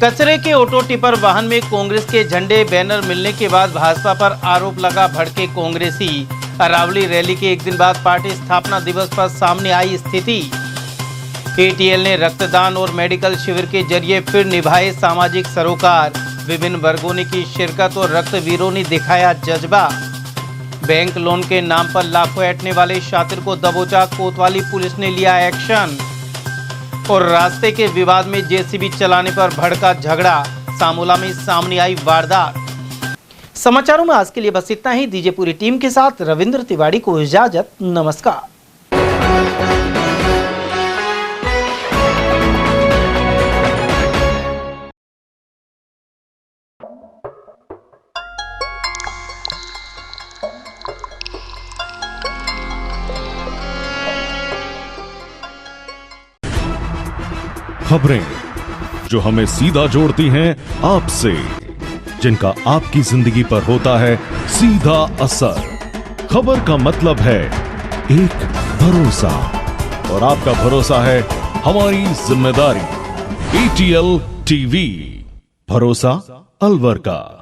कचरे के ऑटो टिपर वाहन में कांग्रेस के झंडे बैनर मिलने के बाद भाजपा पर आरोप लगा भड़के कांग्रेसी। अरावली रैली के एक दिन बाद पार्टी स्थापना दिवस पर सामने आई स्थिति। एटीएल ने रक्तदान और मेडिकल शिविर के जरिए फिर निभाए सामाजिक सरोकार। विभिन्न वर्गों ने की शिरकत और रक्तवीरों ने दिखाया जज्बा। बैंक लोन के नाम पर लाखों ऐंठने वाले शातिर को दबोचा, कोतवाली पुलिस ने लिया एक्शन। और रास्ते के विवाद में जेसीबी चलाने पर भड़का झगड़ा, सामोला में सामने आई वारदात। समाचारों में आज के लिए बस इतना ही। दीजिए पूरी टीम के साथ रविंद्र तिवारी को इजाजत। नमस्कार। खबरें जो हमें सीधा जोड़ती हैं आपसे, जिनका आपकी जिंदगी पर होता है सीधा असर। खबर का मतलब है एक भरोसा, और आपका भरोसा है हमारी जिम्मेदारी। ATL TV, भरोसा अलवर का।